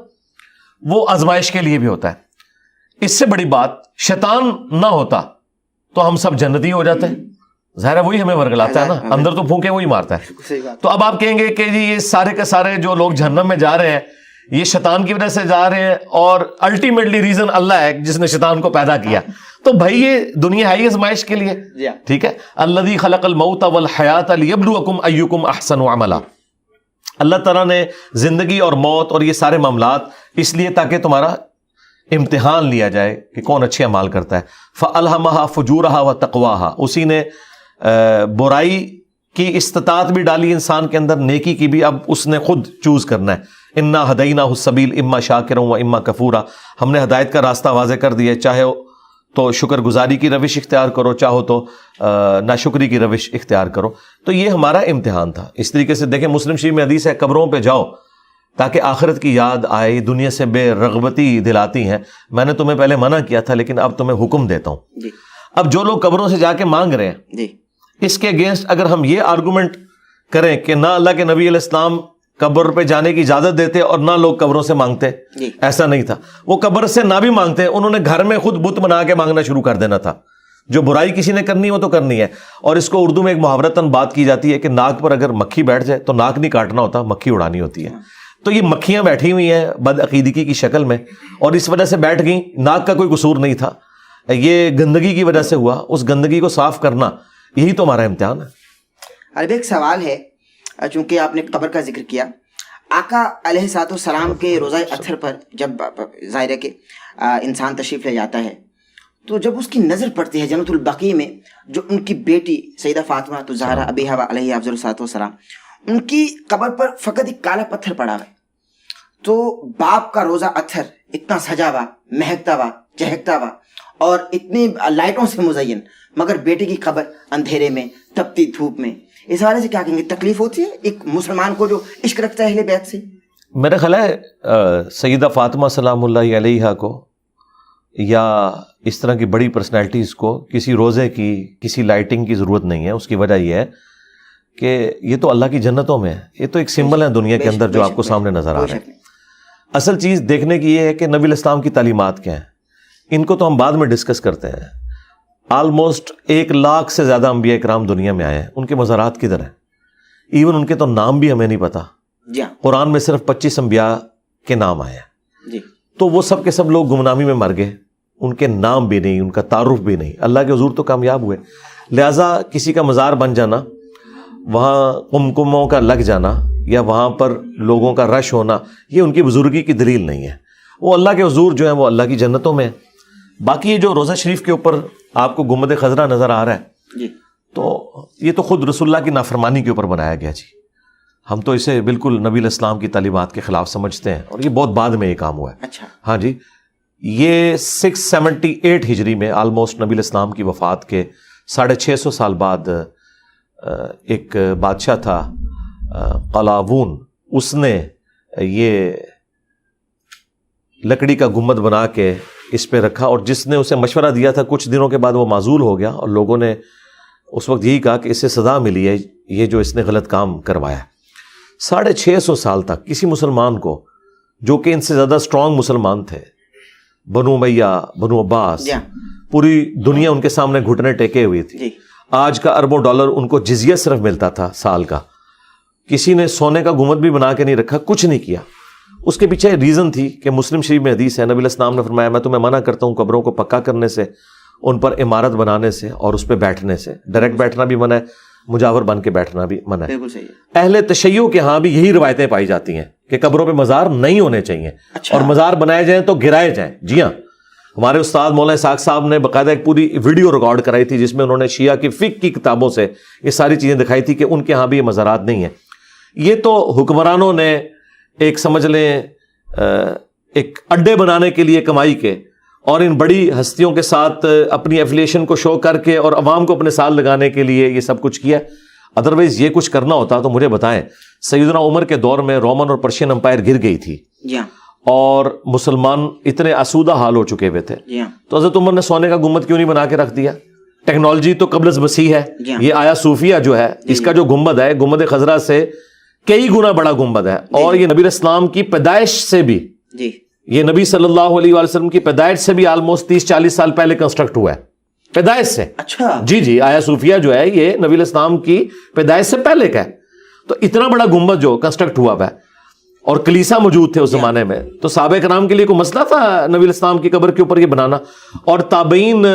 وہ آزمائش کے لیے بھی ہوتا ہے. اس سے بڑی بات شیطان نہ ہوتا تو ہم سب جنتی ہو جاتے ہیں. ظاہر ہے وہی ہمیں ورگلاتا ہے نا، اندر تو پھونکے وہی مارتا ہے. تو اب آپ کہیں گے کہ جی یہ سارے کے سارے جو لوگ جہنم میں جا رہے ہیں یہ شیطان کی وجہ سے جا رہے ہیں اور الٹیمیٹلی ریزن اللہ ہے جس نے شیطان کو پیدا کیا. تو بھائی یہ دنیا ہے ہی آزمائش کے لیے. ٹھیک ہے، الذی خلق الموت والحیات لیبلوکم ایکم احسن عملا. اللہ تعالیٰ نے زندگی اور موت اور یہ سارے معاملات اس لیے تاکہ تمہارا امتحان لیا جائے کہ کون اچھے اعمال کرتا ہے. فَأَلْهَمَهَا فُجُورَهَا وَتَقْوَاهَا، اسی نے برائی کی استطاعت بھی ڈالی انسان کے اندر، نیکی کی بھی اب اس نے خود چوز کرنا ہے. اِنَّا هَدَيْنَاهُ السَّبِيلَ إِمَّا شَاكِرًا وَإِمَّا كَفُورًا، ہم نے ہدایت کا راستہ واضح کر دیا ہے، چاہے تو شکر گزاری کی روش اختیار کرو، چاہو تو ناشکری کی روش اختیار کرو. تو یہ ہمارا امتحان تھا. اس طریقے سے دیکھیں مسلم شریف میں حدیث ہے قبروں پہ جاؤ تاکہ آخرت کی یاد آئے، دنیا سے بے رغبتی دلاتی ہیں. میں نے تمہیں پہلے منع کیا تھا لیکن اب تمہیں حکم دیتا ہوں. اب جو لوگ قبروں سے جا کے مانگ رہے ہیں اس کے اگینسٹ اگر ہم یہ آرگومنٹ کریں کہ نہ اللہ کے نبی علیہ السلام قبر پہ جانے کی اجازت دیتے اور نہ لوگ قبروں سے مانگتے، ایسا نہیں تھا. وہ قبر سے نہ بھی مانگتے، انہوں نے گھر میں خود بت بنا کے مانگنا شروع کر دینا تھا. جو برائی کسی نے کرنی وہ تو کرنی ہے. اور اس کو اردو میں ایک محاورتاً بات کی جاتی ہے کہ ناک پر اگر مکھی بیٹھ جائے تو ناک نہیں کاٹنا ہوتا، مکھی اڑانی ہوتی ہے. تو یہ مکھیاں بیٹھی ہوئی ہیں بدعقیدگی کی شکل میں اور اس وجہ سے بیٹھ گئیں. ناک کا کوئی قصور نہیں تھا، یہ گندگی کی وجہ سے ہوا. اس گندگی کو صاف کرنا یہی تو ہمارا امتحان ہے. اب ایک سوال ہے، چونکہ آپ نے قبر کا ذکر کیا، آقا علیہ الصلوۃ والسلام کے روزہ اطہر پر جب ظاہر ہے کہ انسان تشریف لے جاتا ہے تو جب اس کی نظر پڑتی ہے جنت البقیع میں جو ان کی بیٹی سیدہ فاطمہ الزہرا ابیہا علیہ افضل الصلوۃ والسلام، ان کی قبر پر فقط ایک کالا پتھر پڑا ہے. تو باپ کا روزہ اطہر اتنا سجا ہوا، مہکتا ہوا، چہکتا ہوا اور اتنی لائٹوں سے مزین، مگر بیٹی کی قبر اندھیرے میں تپتی دھوپ میں. اس حوالے سے کیا کہیں گے؟ تکلیف ہوتی ہے ایک مسلمان کو جو عشق رکھتا ہے اہل بیت سے؟ میرا خیال ہے سیدہ فاطمہ سلام اللہ علیہا کو یا اس طرح کی بڑی پرسنالٹیز کو کسی روزے کی، کسی لائٹنگ کی ضرورت نہیں ہے. اس کی وجہ یہ ہے کہ یہ تو اللہ کی جنتوں میں ہے، یہ تو ایک سمبل ہے دنیا کے اندر جو آپ کو سامنے نظر آ رہا ہے. اصل چیز دیکھنے کی یہ ہے کہ نبی الاسلام کی تعلیمات کیا ہیں. ان کو تو ہم بعد میں ڈسکس کرتے ہیں. آلموسٹ 1 لاکھ سے زیادہ انبیاء اکرام دنیا میں آئے ہیں، ان کے مزارات کدھر ہیں؟ ایون ان کے تو نام بھی ہمیں نہیں پتا. قرآن میں صرف 25 انبیاء کے نام آئے ہیں. تو وہ سب کے سب لوگ گمنامی میں مر گئے، ان کے نام بھی نہیں، ان کا تعارف بھی نہیں. اللہ کے حضور تو کامیاب ہوئے. لہٰذا کسی کا مزار بن جانا، وہاں کمکموں کا لگ جانا یا وہاں پر لوگوں کا رش ہونا، یہ ان کی بزرگی کی دلیل نہیں ہے. وہ اللہ کے حضور جو ہیں وہ اللہ کی جنتوں میں ہیں. باقی یہ جو روزہ شریف کے اوپر آپ کو گنبد خضرا نظر آ رہا ہے جی، تو یہ تو خود رسول اللہ کی نافرمانی کے اوپر بنایا گیا جی. ہم تو اسے بالکل نبی علیہ السلام کی تعلیمات کے خلاف سمجھتے ہیں، اور یہ بہت بعد میں یہ کام ہوا ہے. اچھا، ہاں جی، یہ 678 ہجری میں آلموسٹ نبی علیہ السلام کی وفات کے 650 سال بعد ایک بادشاہ تھا قلاوون، اس نے یہ لکڑی کا گنبد بنا کے اس پہ رکھا، اور جس نے اسے مشورہ دیا تھا کچھ دنوں کے بعد وہ معزول ہو گیا، اور لوگوں نے اس وقت یہی کہا کہ اسے سزا ملی ہے یہ جو اس نے غلط کام کروایا. 650 سال تک کسی مسلمان کو، جو کہ ان سے زیادہ اسٹرانگ مسلمان تھے، بنو امیہ، بنو عباس، پوری دنیا ان کے سامنے گھٹنے ٹیکے ہوئی تھی. آج کا اربوں ڈالر ان کو جزیہ صرف ملتا تھا سال کا. کسی نے سونے کا گنبد بھی بنا کے نہیں رکھا، کچھ نہیں کیا. اس کے پیچھے ریزن تھی کہ مسلم شریف میں حدیث ہے، نبی علیہ السلام نے فرمایا میں تمہیں منع کرتا ہوں قبروں کو پکا کرنے سے، ان پر عمارت بنانے سے، اور اس پہ بیٹھنے سے. ڈائریکٹ بیٹھنا بھی منع ہے، مجاور بن کے بیٹھنا بھی منع ہے. بالکل صحیح ہے. اہل تشیع کے ہاں بھی یہی روایتیں پائی جاتی ہیں کہ قبروں پہ مزار نہیں ہونے چاہیے، اور مزار بنائے جائیں تو گرائے جائیں. جی ہاں، ہمارے استاد مولانا اسحاق صاحب نے باقاعدہ ایک پوری ویڈیو ریکارڈ کرائی تھی جس میں انہوں نے شیعہ کی فقہ کی کتابوں سے یہ ساری چیزیں دکھائی تھی کہ ان کے ہاں بھی یہ مزارات نہیں ہیں. یہ تو حکمرانوں نے ایک سمجھ لیں ایک اڈے بنانے کے لیے کمائی کے، اور ان بڑی ہستیوں کے ساتھ اپنی ایفیلیشن کو شو کر کے اور عوام کو اپنے ساتھ لگانے کے لیے یہ سب کچھ کیا. ادروائز یہ کچھ کرنا ہوتا تو مجھے بتائیں، سیدنا عمر کے دور میں رومن اور پرشین امپائر گر گئی تھی، اور مسلمان اتنے آسودہ حال ہو چکے ہوئے تھے، تو حضرت عمر نے سونے کا گنبد کیوں نہیں بنا کے رکھ دیا؟ ٹیکنالوجی تو قبل از مسیح ہے. یہ آیا صوفیہ جو ہے، اس کا جو گنبد ہے گنبد خضرا سے کئی گنا بڑا گنبد ہے، اور یہ نبی اسلام کی پیدائش سے بھی، یہ نبی صلی اللہ علیہ وآلہ وسلم کی پیدائش سے بھی آلموسٹ 30-40 سال پہلے کنسٹرکٹ ہوا ہے، پیدائش سے. اچھا جی آیا صوفیہ جو ہے یہ نبی علیہ السلام کی پیدائش سے پہلے کا ہے. تو اتنا بڑا گنبد جو کنسٹرکٹ ہوا ہے، اور کلیسا موجود تھے اس زمانے میں، تو صحابہ کرام کے لیے کوئی مسئلہ تھا نبی علیہ السلام کی قبر کے اوپر یہ بنانا؟ اور تابعین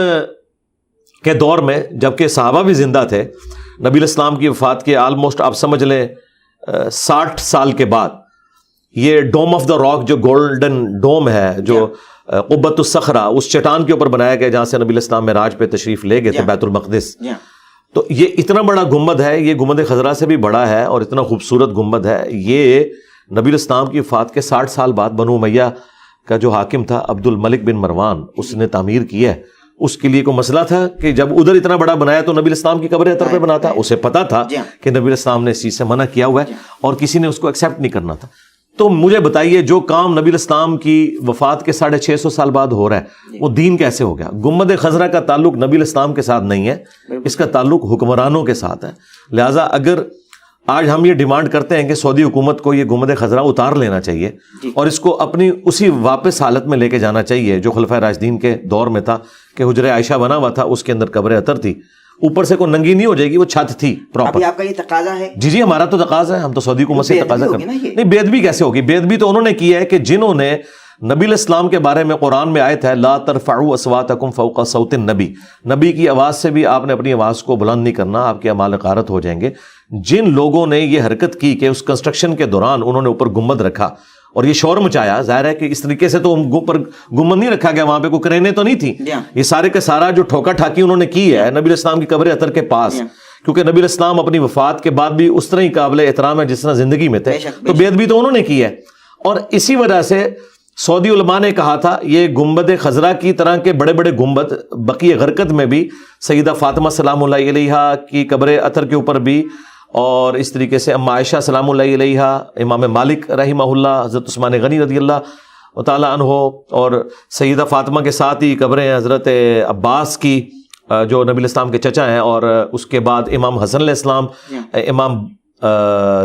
کے دور میں جبکہ صحابہ بھی زندہ تھے، نبی علیہ السلام کی وفات کے آلموسٹ آپ سمجھ لیں 60 سال کے بعد یہ ڈوم آف دا راک جو گولڈن ڈوم ہے، جو قبۃ الصخرہ، اس چٹان کے اوپر بنایا گیا جہاں سے نبی علیہ السلام معراج پہ تشریف لے گئے تھے، بیت المقدس. تو یہ اتنا بڑا گنبد ہے، یہ گنبد خضرا سے بھی بڑا ہے، اور اتنا خوبصورت گنبد ہے. یہ نبی علیہ السلام کی وفات کے 60 سال بعد بنو امیہ کا جو حاکم تھا عبد الملک بن مروان، اس نے تعمیر کیا ہے. اس کے لیے کوئی مسئلہ تھا کہ جب ادھر اتنا بڑا بنایا تو نبی علیہ السلام کی قبر اطہر پہ بنا تھا؟ اسے پتا تھا کہ نبی علیہ السلام نے اس چیز سے منع کیا ہوا ہے، اور کسی نے اس کو ایکسیپٹ نہیں کرنا تھا. تو مجھے بتائیے جو کام نبی علیہ السلام کی وفات کے 650 سال بعد ہو رہا ہے وہ دین کیسے ہو گیا؟ گنبد خضرا کا تعلق نبی علیہ السلام کے ساتھ نہیں ہے، اس کا تعلق حکمرانوں کے ساتھ ہے. لہٰذا اگر آج ہم یہ ڈیمانڈ کرتے ہیں کہ سعودی حکومت کو یہ گنبد خضرا اتار لینا چاہیے، اور اس کو اپنی اسی واپس حالت میں لے کے جانا چاہیے جو خلفائے راشدین کے دور میں تھا، کہ حجرہ عائشہ بنا ہوا تھا، اس کے اندر قبر اطہر تھی، اوپر سے کوئی ننگی نہیں ہو جائے گی، وہ چھت تھی پراپر. آپ کا یہ تقاضا ہے؟ جی ہمارا تو تقاضا ہے، ہم تو سعودی حکومت سے تقاضا کرتے ہیں. نہیں، بے ادبی کیسے ہوگی؟ بے ادبی تو انہوں نے کی ہے کہ جنہوں نے نبی علیہ السلام کے بارے میں قرآن میں آیت ہے لا ترفعوا اصواتکم فوق صوت النبی، نبی کی آواز سے بھی آپ نے اپنی آواز کو بلند نہیں کرنا، آپ کے اعمال غارت ہو جائیں گے. جن لوگوں نے یہ حرکت کی کہ اس کنسٹرکشن کے دوران انہوں نے اوپر گنبد رکھا اور یہ شور مچایا، ظاہر ہے کہ اس طریقے سے تو اوپر گنبد نہیں رکھا گیا، وہاں پہ کوئی کرینے تو نہیں تھی. یہ سارے کا سارا جو ٹھوکا ٹھاکی انہوں نے کی ہے نبی علیہ السلام کی قبر اطہر کے پاس، کیونکہ نبی علیہ السلام اپنی وفات کے بعد بھی اس طرح ہی قابل احترام ہے جس طرح زندگی میں تھے، تو بے ادبی تو انہوں نے کی ہے. اور اسی وجہ سے سعودی علماء نے کہا تھا یہ گنبد خضرا کی طرح کے بڑے بڑے گنبد بقیہ غرقت میں بھی، سیدہ فاطمہ سلام اللہ علیہا کی قبر اطہر کے اوپر بھی، اور اس طریقے سے ام عائشہ سلام اللہ علیہا، امام مالک رحمہ اللہ، حضرت عثمان غنی رضی اللہ تعالیٰ عنہ، اور سیدہ فاطمہ کے ساتھ ہی قبریں حضرت عباس کی جو نبی علیہ السلام کے چچا ہیں، اور اس کے بعد امام حسن علیہ السلام، امام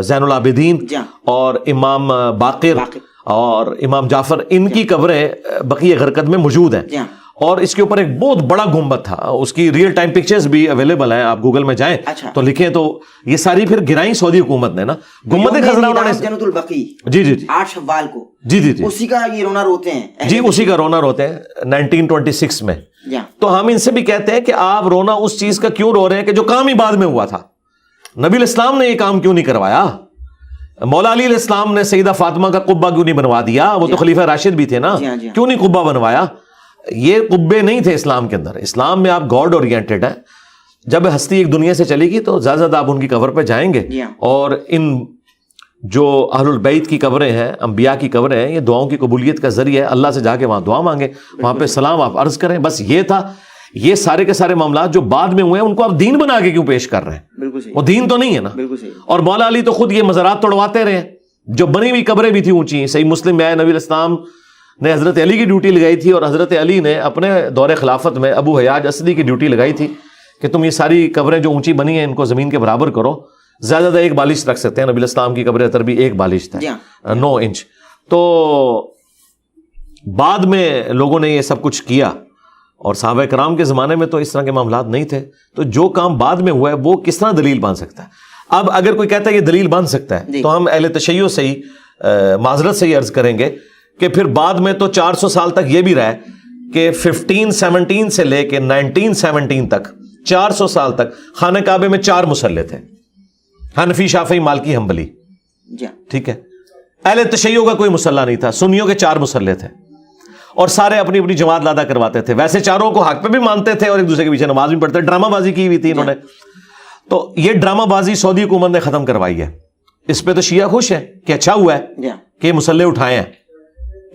زین العابدین، اور امام باقر اور امام جعفر، ان کی قبریں بقیہ غرقت میں موجود ہیں. اور اس کے اوپر ایک بہت بڑا گنبد تھا، اس کی ریئل ٹائم پکچرز بھی اویلیبل ہیں، آپ گوگل میں جائیں تو لکھیں تو یہ ساری پھر گرائیں سعودی حکومت نے نا گنبد خضرا. انہوں نے جنت البقیع جی 8 شوال کو جی اسی کا یہ رونا روتے ہیں، جی اسی کا رونا روتے ہیں 1926 میں. تو ہم ان سے بھی کہتے ہیں کہ آپ رونا اس چیز کا کیوں رو رہے ہیں کہ جو کام ہی بعد میں ہوا تھا؟ نبی علیہ السلام نے یہ کام کیوں نہیں کروایا؟ مولا علی علیہ السلام نے سیدہ فاطمہ کا قبہ کیوں نہیں بنوا دیا؟ وہ تو خلیفہ راشد بھی تھے نا، کیوں نہیں قبہ بنوایا؟ یہ قبے نہیں تھے اسلام کے اندر. اسلام میں آپ گاڈ اورینٹڈ ہیں. جب ہستی ایک دنیا سے چلے گی تو زیادہ زیادہ آپ ان کی قبر پہ جائیں گے, اور ان جو اہل البیت کی قبریں ہیں, انبیاء کی قبریں ہیں, یہ دعاؤں کی قبولیت کا ذریعہ ہے. اللہ سے جا کے وہاں دعا مانگیں, وہاں پہ سلام آپ عرض کریں. بس یہ تھا. یہ سارے کے سارے معاملات جو بعد میں ہوئے ہیں ان کو آپ دین بنا کے کیوں پیش کر رہے ہیں؟ بالکل صحیح, وہ دین تو نہیں ہے نا. بالکل صحیح. اور مولا علی تو خود یہ مزارات توڑواتے رہے. جو بنی ہوئی قبریں بھی تھیں اونچی, صحیح مسلم میں نبی الاسلام نے حضرت علی کی ڈیوٹی لگائی تھی, اور حضرت علی نے اپنے دور خلافت میں ابو حیاج اسدی کی ڈیوٹی لگائی تھی کہ تم یہ ساری قبریں جو اونچی بنی ہیں ان کو زمین کے برابر کرو. زیادہ زیادہ 1 بالش رکھ سکتے ہیں. نبی الاسلام کی قبر اطہر بھی 1 بالش تھا, 9 انچ. تو بعد میں لوگوں نے یہ سب کچھ کیا, اور صحابہ کرام کے زمانے میں تو اس طرح کے معاملات نہیں تھے. تو جو کام بعد میں ہوا ہے وہ کس طرح دلیل بن سکتا ہے؟ اب اگر کوئی کہتا ہے یہ دلیل بن سکتا ہے تو ہم اہل تشیع سے ہی معذرت سے ہی عرض کریں گے کہ پھر بعد میں تو 400 سال تک یہ بھی رہا ہے کہ 1517 سے لے کے 1917 تک 400 سال تک خانہ کعبے میں 4 مصلی تھے, حنفی, شافعی, مالکی, حنبلی. ٹھیک ہے. اہل تشیع کا کوئی مصلی نہیں تھا, سنیوں کے 4 مصلی تھے, اور سارے اپنی اپنی جماعت لادا کرواتے تھے. ویسے چاروں کو حق پہ بھی مانتے تھے اور ایک دوسرے کے پیچھے نماز بھی پڑھتے. ڈرامہ بازی کی ہوئی تھی انہوں نے. تو یہ ڈرامہ بازی سعودی حکومت نے ختم کروائی ہے. اس پہ تو شیعہ خوش ہے کہ اچھا ہوا ہے کہ مصلی اٹھائے ہیں,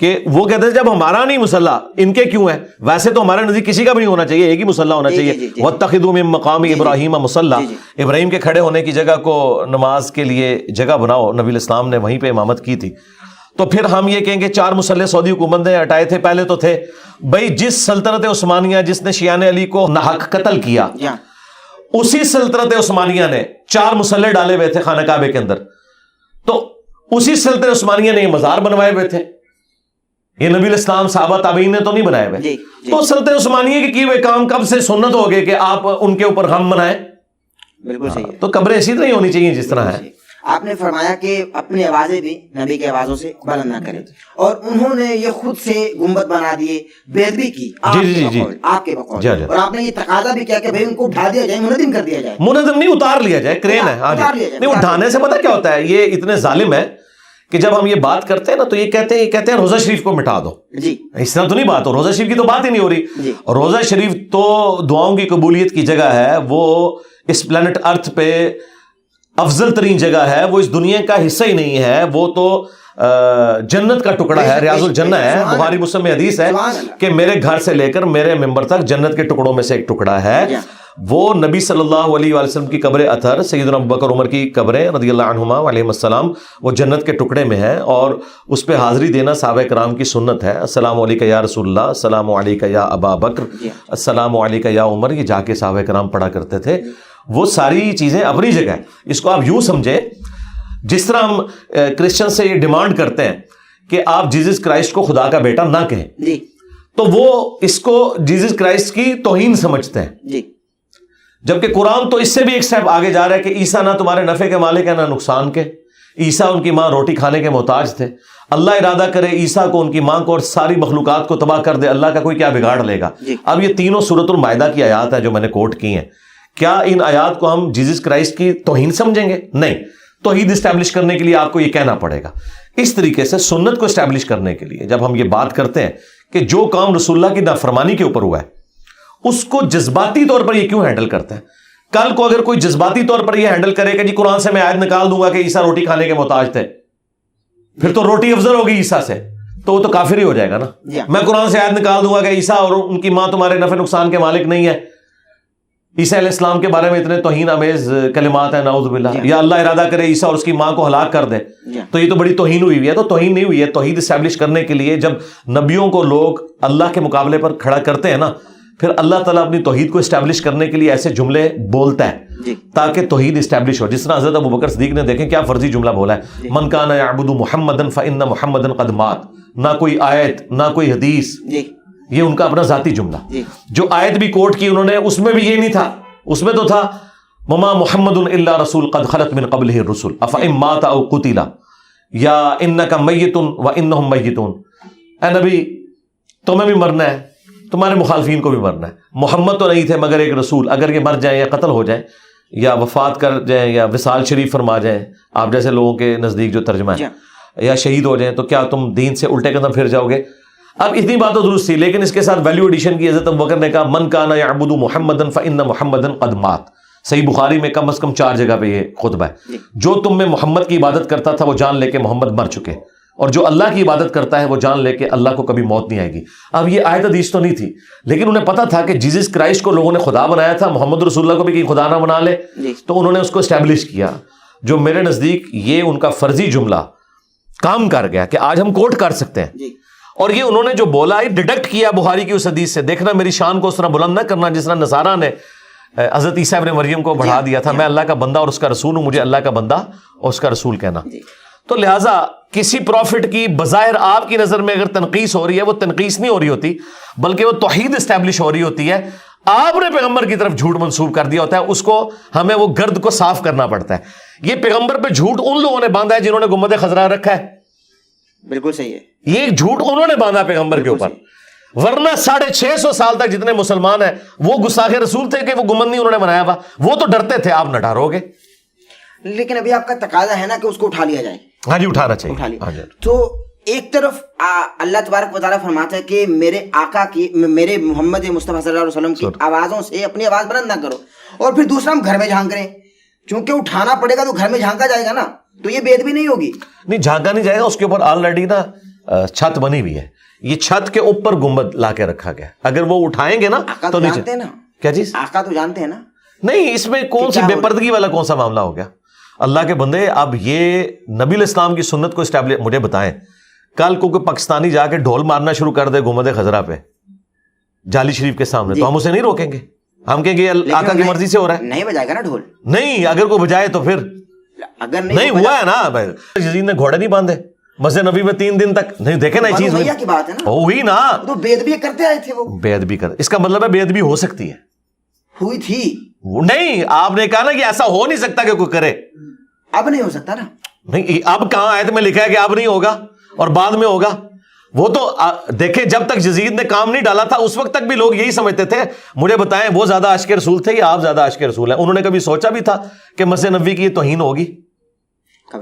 کہ وہ کہتے ہیں جب ہمارا نہیں مصلی ان کے کیوں ہے. ویسے تو ہمارے نزدیک کسی کا بھی نہیں ہونا چاہیے, ایک ہی مصلی ہونا چاہیے. وَاتَّخِذُوا مِن مَقَامِ إِبْرَاهِيمَ مُصَلَّى, ابراہیم کے کھڑے ہونے کی جگہ کو نماز کے لیے جگہ بناؤ. نبی الاسلام نے وہیں پہ امامت کی تھی. تو پھر ہم یہ کہیں گے 4 مصلی سعودی حکومت نے ہٹائے تھے. پہلے تو تھے بھائی جس سلطنت عثمانیہ جس نے شیعان علی کو ناحق قتل کیا, اسی سلطنت عثمانیہ نے 4 مصلی ڈالے ہوئے تھے خانہ کعبے کے اندر. تو اسی سلطنت عثمانیہ نے یہ مزار بنوائے ہوئے تھے. یہ نبی الاسلام صحابہ تابعین نے تو نہیں بنائے ہوئے. تو سلطنت عثمانیہ کے کیے ہوئے کام کب سے سنت ہو گئے کہ آپ ان کے اوپر غم منائیں؟ بالکل صحیح. تو قبریں اسی طرح ہی ہونی چاہیے جس طرح ہے. آپ نے فرمایا کہ اپنی آوازیں بھی نبی کی آوازوں سے بلند نہ کریں, اور انہوں نے یہ خود سے گنبد بنا دیے, بےدبی کی آپ کے بقول, اور آپ نے یہ تقاضا بھی کیا کہ بھائی ان کو اٹھا دیا جائے, منہدم کر دیا جائے. منہدم نہیں, اتار لیا جائے, کرین ہے. نہیں, اٹھانے سے پتہ کیا ہوتا ہے, یہ اتنے ظالم ہے کہ جب ہم یہ بات کرتے ہیں نا تو یہ کہتے ہیں روزہ شریف کو مٹا دو. جی, اس طرح تو نہیں بات ہو. روزہ شریف کی تو بات ہی نہیں ہو رہی. روزہ شریف تو دعاؤں کی قبولیت کی جگہ ہے, وہ اس پلانٹ ارتھ پہ افضل ترین جگہ ہے, وہ اس دنیا کا حصہ ہی نہیں ہے, وہ تو جنت کا ٹکڑا ہے, ریاض الجنہ ہے. بخاری مسلم میں حدیث ہے کہ میرے گھر سے لے کر میرے ممبر تک جنت کے ٹکڑوں میں سے ایک ٹکڑا ہے. وہ نبی صلی اللہ علیہ وسلم کی قبر اطہر, سیدنا ابوبکر عمر کی قبریں رضی اللہ عنہما علیہم السلام, وہ جنت کے ٹکڑے میں ہیں, اور اس پہ حاضری دینا صحابہ کرام کی سنت ہے. السلام علیکہ یا رسول اللہ, السلام علیکہ یا ابا بکر, السلام علیکہ یا عمر. یہ جا کے صحابہ کرام پڑھا کرتے تھے. وہ ساری چیزیں اپنی جگہ ہیں. اس کو آپ یوں سمجھیں جس طرح ہم کرسچن سے یہ ڈیمانڈ کرتے ہیں کہ آپ جیزس کرائسٹ کو خدا کا بیٹا نہ کہیں, تو وہ اس کو جیزس کرائسٹ کی توہین سمجھتے ہیں. جبکہ قرآن تو اس سے بھی ایک سٹیپ آگے جا رہا ہے کہ عیسیٰ نہ تمہارے نفع کے مالک ہے نہ نقصان کے. عیسیٰ ان کی ماں روٹی کھانے کے محتاج تھے. اللہ ارادہ کرے عیسیٰ کو, ان کی ماں کو اور ساری مخلوقات کو تباہ کر دے, اللہ کا کوئی کیا بگاڑ لے گا. اب یہ تینوں سورۃ المائدہ کی آیات ہیں جو میں نے کوٹ کی ہیں. کیا ان آیات کو ہم جیزس کرائسٹ کی توہین سمجھیں گے؟ نہیں. توحید اسٹیبلش کرنے کے لیے آپ کو یہ کہنا پڑے گا. اس طریقے سے سنت کو اسٹیبلش کرنے کے لیے جب ہم یہ بات کرتے ہیں کہ جو کام رسول اللہ کی نافرمانی کے اوپر ہوا ہے, اس کو جذباتی طور پر یہ کیوں ہینڈل کرتے ہیں؟ کل کو اگر کوئی جذباتی طور پر یہ ہینڈل کرے کہ جی قرآن سے میں آیت نکال دوں گا کہ عیسیٰ روٹی کھانے کے محتاج تھے, پھر تو روٹی افضل ہوگی عیسیٰ سے, تو وہ تو کافر ہی ہو جائے گا نا. میں قرآن سے آیت نکال دوں گا کہ عیسیٰ اور ان کی ماں تمہارے نفع نقصان کے مالک نہیں ہے, عیسیٰ علیہ السلام کے بارے میں اتنے توہین آمیز کلمات ہیں, نعوذ باللہ, یا اللہ ارادہ کرے عیسیٰ اور اس کی ماں کو ہلاک کر دے, تو یہ تو بڑی توہین ہوئی ہے. تو توہین نہیں ہوئی ہے. توحید اسٹیبلش کرنے کے لیے جب نبیوں کو لوگ اللہ کے مقابلے پر کھڑا کرتے ہیں نا, پھر اللہ تعالیٰ اپنی توحید کو اسٹیبلش کرنے کے لیے ایسے جملے بولتا ہے تاکہ توحید اسٹیبلش ہو. جس طرح حضرت ابوبکر صدیق نے دیکھیں کیا فرضی جملہ بولا ہے, من کان یعبد محمدا فإن محمدا قد مات. نہ کوئی آیت نہ کوئی حدیث, یہ ان کا اپنا ذاتی جملہ. جو آیت بھی کوٹ کی انہوں نے, اس میں بھی یہ نہیں تھا, اس میں تو تھا وما محمد الا رسول قد خلت من قبلہ الرسل افإن مات او قتل یا انک میت وانہم میتون. اے نبی تمہیں بھی مرنا ہے, تمہارے مخالفین کو بھی مرنا ہے. محمد تو نہیں تھے مگر ایک رسول, اگر یہ مر جائیں یا قتل ہو جائیں یا وفات کر جائیں یا وصال شریف فرما جائیں, آپ جیسے لوگوں کے نزدیک جو ترجمہ ہے, یا شہید ہو جائیں, تو کیا تم دین سے الٹے قدم پھر جاؤ گے؟ اب اتنی بات تو درست تھی، لیکن اس کے ساتھ ویلیو ایڈیشن کی حضرت ابوبکر نے کہا من کان یعبد محمدا فان محمدا قد مات. صحیح بخاری میں کم از کم 4 جگہ پہ یہ خطبہ ہے. جو تم میں محمد کی عبادت کرتا تھا وہ جان لے کے محمد مر چکے، اور جو اللہ کی عبادت کرتا ہے وہ جان لے کے اللہ کو کبھی موت نہیں آئے گی. اب یہ آیت حدیث تو نہیں تھی، لیکن انہیں پتا تھا کہ جیزس کرائسٹ کو لوگوں نے خدا بنایا تھا، محمد رسول اللہ کو بھی کہیں خدا نہ بنا لے، تو انہوں نے اس کو اسٹیبلش کیا، جو میرے نزدیک یہ ان کا فرضی جملہ کام کر گیا کہ آج ہم کوٹ کر سکتے ہیں. اور یہ انہوں نے جو بولا یہ ڈیڈکٹ کیا بخاری کی اس حدیث سے. دیکھنا میری شان کو اس طرح بلند نہ کرنا جس طرح نصارہ نے حضرت عیسیٰ ابن مریم کو بڑھا دیا تھا. میں اللہ کا بندہ اور اس کا رسول ہوں، مجھے اللہ کا بندہ اور اس کا رسول کہنا. تو لہٰذا کسی پروفٹ کی بظاہر آپ کی نظر میں اگر تنقیص ہو رہی ہے، وہ تنقیص نہیں ہو رہی ہوتی بلکہ وہ توحید اسٹیبلش ہو رہی ہوتی ہے. آپ نے پیغمبر کی طرف جھوٹ منسوب کر دیا ہوتا ہے، اس کو ہمیں وہ گرد کو صاف کرنا پڑتا ہے. یہ پیغمبر پہ جھوٹ ان لوگوں نے باندھا ہے جنہوں نے گنبد خضرا رکھا ہے. بالکل صحیح ہے، یہ جھوٹ انہوں نے باندھا پیغمبر کے اوپر. ورنہ 650 سال تک جتنے مسلمان ہیں وہ گستاخ رسول تھے کہ وہ گنبد نہیں انہوں نے بنایا ہوا، وہ تو ڈرتے تھے. آپ نہ ڈرو گے. لیکن ابھی آپ کا تقاضا ہے نا کہ اس کو اٹھا لیا جائے. ہاں جی اٹھانا چاہیے. اٹھا لیا. تو ایک طرف اللہ تبارک و تعالیٰ فرماتا ہے کہ میرے آقا کی، میرے محمد مصطفیٰ صلی اللہ علیہ وسلم کی آوازوں سے اپنی آواز بلند نہ کرو. اور پھر دوسرا ہم گھر میں جھانک رہے ہیں، چونکہ اٹھانا پڑے گا تو گھر میں جھانکا جائے گا نا، تو یہ بے ادبی نہیں ہوگی. نہیں جھانکا نہیں جائے گا، اس کے اوپر آلریڈی نا چھت بنی ہوئی ہے. یہ چھت کے اوپر گنبد لا کے رکھا گیا. اگر وہ اٹھائیں گے نا تو جانتے ہیں نا کیا چیز آقا تو جانتے ہیں نا. نہیں اس میں کون سی بے پردگی والا کون سا معاملہ ہو گیا. اللہ کے بندے اب یہ نبی الاسلام کی سنت کو اسٹیبلش. مجھے بتائیں کل کو کوئی پاکستانی جا کے ڈھول مارنا شروع کر دے گنبد خضرا پہ جالی شریف کے سامنے تو ہم اسے نہیں روکیں گے. ہم کہیں گے آقا کی مرضی سے ہو رہا ہے. نہیں بجائے گا نا ڈھول. نہیں اگر کوئی بجائے تو پھر اگر نہیں ہوا ہے نا. یزید نے گھوڑے نہیں باندھے مسجد نبی میں 3 دن تک. نہیں دیکھے نا یہ چیز کی بات ہے نا، ہوئی نا. تو بے ادبی کرتے آئے تھے وہ. بے ادبی کر اس کا مطلب ہے بے ادبی ہو سکتی ہے، ہوئی تھی. نہیں آپ نے کہا نا کہ ایسا ہو نہیں سکتا کہ کوئی کرے. اب نہیں ہو سکتا نا. نہیں اب کہاں آیت میں لکھا ہے کہ اب نہیں ہوگا اور بعد میں ہوگا. وہ تو دیکھیں جب تک یزید نے کام نہیں ڈالا تھا اس وقت تک بھی لوگ یہی سمجھتے تھے. مجھے بتائیں وہ زیادہ عاشق رسول تھے یا آپ زیادہ عاشق رسول ہیں؟ انہوں نے کبھی سوچا بھی تھا کہ مسجد نبوی کی یہ توہین ہوگی؟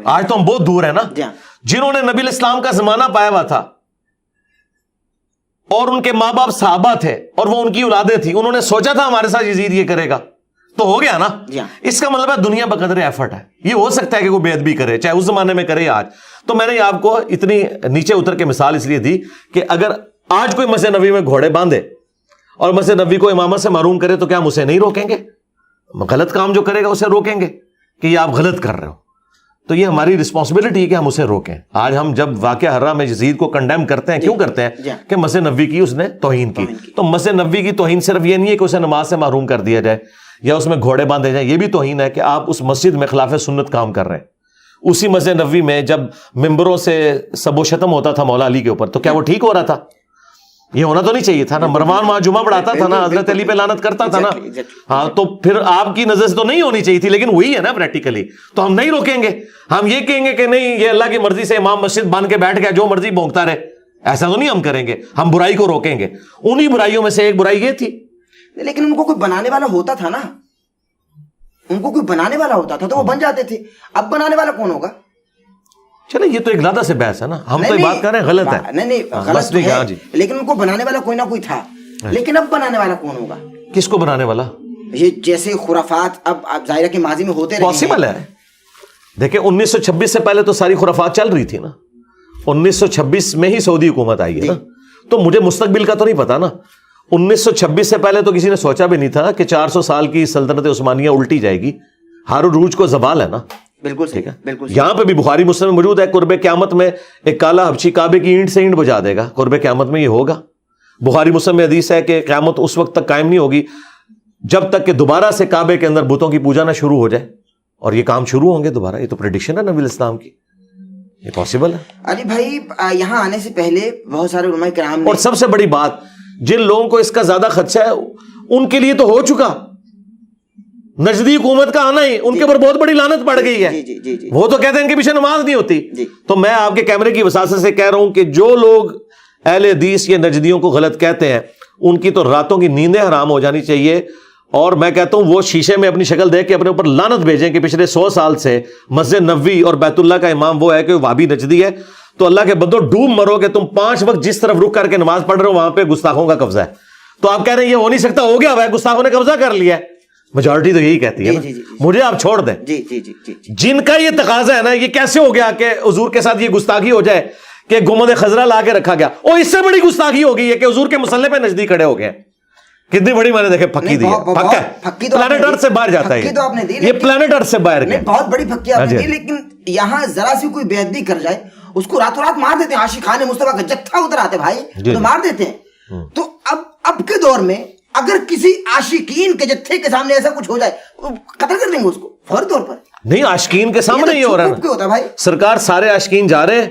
آج تو ہم بہت دور ہیں نا. جنہوں نے نبی الاسلام کا زمانہ پایا ہوا تھا اور ان کے ماں باپ صحابہ تھے اور وہ ان کی اولادیں تھیں، انہوں نے سوچا تھا ہمارے ساتھ یزید یہ کرے گا تو ہو گیا نا. اس کا مطلب ہے دنیا بقدر ایفرٹ ہے. یہ ہو سکتا ہے کہ کوئی بے ادبی کرے چاہے اس زمانے میں کرے آج. تو میں نے آپ کو اتنی نیچے اتر کے مثال اس لیے دی کہ اگر آج کوئی مسجد نبوی میں گھوڑے باندھے اور مسجد نبوی کو امامت سے محروم کرے تو کیا ہم اسے نہیں روکیں گے؟ غلط کام جو کرے گا اسے روکیں گے کہ یہ آپ غلط کر رہے ہو. تو یہ ہماری رسپانسبلٹی ہے کہ ہم اسے روکیں. آج ہم جب واقعہ حرہ میں یزید کو کنڈیم کرتے ہیں کیوں کرتے ہیں؟ کہ مسجد نبوی کی اس نے توہین کی. تو مسجد نبوی کی توہین صرف یہ نہیں ہے کہ اسے نماز سے محروم کر دیا جائے یا اس میں گھوڑے باندھے جائیں. یہ بھی توہین ہے کہ آپ اس مسجد میں خلاف سنت کام کر رہے ہیں. اسی مسجد نبوی میں جب ممبروں سے سب و شتم ہوتا تھا مولا علی کے اوپر تو کیا وہ ٹھیک ہو رہا تھا؟ یہ ہونا تو نہیں چاہیے تھا نا. مروان وہاں جمعہ پڑھاتا تھا نا، حضرت علی پہ لعنت کرتا تھا نا. ہاں تو پھر آپ کی نظر سے تو نہیں ہونی چاہیے تھی، لیکن وہی ہے نا پریکٹیکلی. تو ہم نہیں روکیں گے. ہم یہ کہیں گے کہ نہیں یہ اللہ کی مرضی سے امام مسجد بن کے بیٹھ گیا جو مرضی بھونکتا رہے، ایسا تو نہیں ہم کریں گے. ہم برائی کو روکیں گے. انہی برائیوں میں سے ایک برائی یہ تھی. لیکن ان کو کوئی بنانے والا ہوتا تھا نا، ان کو کوئی بنانے والا ہوتا تھا تو وہ بن جاتے تھے. اب بنانے والا کون ہوگا؟ چلے یہ تو ایک لادہ سے بحث ہے نا. ہم تو بات کر رہے ہیں غلط ہے. نہیں غلط ہے، لیکن ان کو بنانے والا کوئی نہ کوئی تھا. لیکن اب بنانے والا کون ہوگا؟ کس کو بنانے والا؟ یہ جیسے خرافات اب ظاہر ہے کہ ماضی میں ہوتے رہے ہیں. پاسبل ہے. دیکھیں 1926 سے پہلے تو ساری خرافات چل رہی تھی نا. 1926 میں ہی سعودی حکومت آئی ہے نا. تو مجھے مستقبل کا تو نہیں پتا نا. 1926 سے پہلے تو کسی نے سوچا بھی نہیں تھا کہ 400 سال کی سلطنت عثمانیہ الٹی جائے گی. ہار عروج کو زوال ہے نا. بالکل ٹھیک ہے. بالکل یہاں پہ بھی بخاری مسلم میں موجود ہے قرب قیامت میں ایک کالا حبشی کعبے کی اینٹ سے اینٹ بجا دے گا. قرب قیامت میں یہ ہوگا. بخاری مسلم میں حدیث ہے کہ قیامت اس وقت تک قائم نہیں ہوگی جب تک کہ دوبارہ سے کعبے کے اندر بتوں کی پوجا نہ شروع ہو جائے. اور یہ کام شروع ہوں گے دوبارہ. یہ تو پریڈکشن ہے نبی الاسلام کی. یہ پاسبل ہے. علی بھائی یہاں آنے سے پہلے بہت سارے علماء کرام نے، اور سب سے بڑی بات جن لوگوں کو اس کا زیادہ خدشہ ہے ان کے لیے تو ہو چکا. نجدی حکومت کا آنا ہی ان کے اوپر بہت بڑی لعنت پڑ گئی ہے. وہ تو کہتے ہیں ان کے پیچھے نماز نہیں ہوتی. تو میں آپ کے کیمرے کی وساطت سے کہہ رہا ہوں کہ جو لوگ اہل حدیث یا نجدیوں کو غلط کہتے ہیں ان کی تو راتوں کی نیندیں حرام ہو جانی چاہیے. اور میں کہتا ہوں وہ شیشے میں اپنی شکل دیکھ کے اپنے اوپر لعنت بھیجیں کہ پچھلے 100 سال سے مسجد نبوی اور بیت اللہ کا امام وہ ہے کہ وہابی نجدی ہے. تو اللہ کے بندو ڈوب مرو کہ تم 5 وقت جس طرف رک کر کے نماز پڑھ رہے ہو وہاں پہ گستاخوں کا قبضہ ہے. تو آپ کہہ رہے ہیں یہ ہو نہیں سکتا, ہو گیا ہوا ہے, گستاخوں نے قبضہ کر لیا ہے. میجورٹی تو یہی کہتی ہے نا, مجھے آپ چھوڑ دیں. جن کا یہ تقاضا ہے نا, یہ کیسے ہو گیا کہ حضور کے ساتھ یہ گستاخی ہو جائے کہ گنبد خضرا لا کے رکھا گیا, اور اس سے بڑی گستاخی ہو گئی ہے کہ حضور کے مصلی پہ نزدیک کھڑے ہو گئے. کتنی بڑی میں نے دیکھے پھکی دی ہے, پھکی پلانٹ ارتھ سے باہر جاتا ہے یہ پلانٹ ارتھ سے باہر گیا, بہت بڑی پھکی آپ نے دی. لیکن یہاں ذرا سی کوئی بے ادبی کر جائے اس کو راتوں رات مار دیتے ہیں. عاشقان مصطفیٰ کا جتھا ادھر آتے بھائی تو مار دیتے ہیں. تو اب کے دور میں اگر کسی عاشقین کے جتھے کے سامنے ایسا کچھ ہو جائے قتل کر دیں گے اس کو فوری طور پر. نہیں, عاشقین کے سامنے یہ ہو رہا ہے سرکار, سارے عاشقین جا رہے ہیں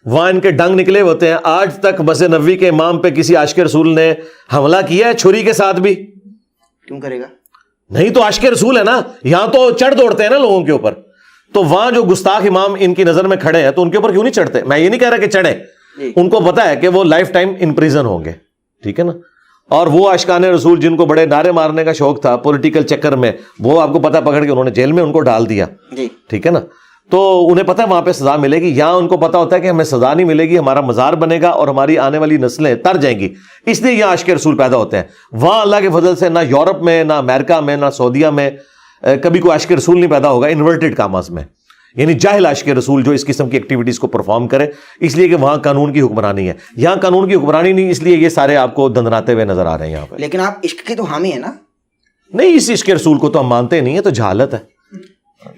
وہاں ان کے ڈنگ نکلے ہوتے ہیں. آج تک مسجد نبوی کے امام پہ کسی عاشق رسول نے حملہ کیا ہے چھری کے ساتھ بھی؟ کیوں کرے گا؟ نہیں تو عاشق رسول ہے نا, یہاں تو چڑھ دوڑتے ہیں نا لوگوں کے اوپر. تو وہاں جو گستاخ امام ان کی نظر میں کھڑے ہیں تو ان کے اوپر کیوں نہیں چڑھتے؟ میں یہ نہیں کہہ رہا کہ چڑھے, ان کو پتا ہے کہ وہ لائف ٹائم ان پریزن ہوں گے, ٹھیک ہے نا. اور وہ عاشقان رسول جن کو بڑے نعرے مارنے کا شوق تھا پولیٹیکل چکر میں, وہ آپ کو پتا پکڑ کے انہوں نے جیل میں ان کو ڈال دیا, ٹھیک ہے نا. تو انہیں پتا ہے وہاں پہ سزا ملے گی. یہاں ان کو پتا ہوتا ہے کہ ہمیں سزا نہیں ملے گی, ہمارا مزار بنے گا اور ہماری آنے والی نسلیں تر جائیں گی, اس لیے یہاں عاشق رسول پیدا ہوتے ہیں. وہاں اللہ کے فضل سے نہ یورپ میں, نہ امریکہ میں, نہ سعودیہ میں کبھی کوئی عاشق رسول نہیں پیدا ہوگا انورٹڈ کاماز میں, یعنی جاہل عاشق رسول جو اس قسم کی ایکٹیویٹیز کو پرفارم کرے, اس لیے کہ وہاں قانون کی حکمرانی ہے. یہاں قانون کی حکمرانی نہیں, اس لیے یہ سارے آپ کو دندناتے ہوئے نظر آ رہے ہیں یہاں پہ. لیکن آپ عشق کے تو حامی ہیں نا؟ نہیں, اس عشق رسول کو تو ہم مانتے نہیں ہیں, تو جہالت ہے.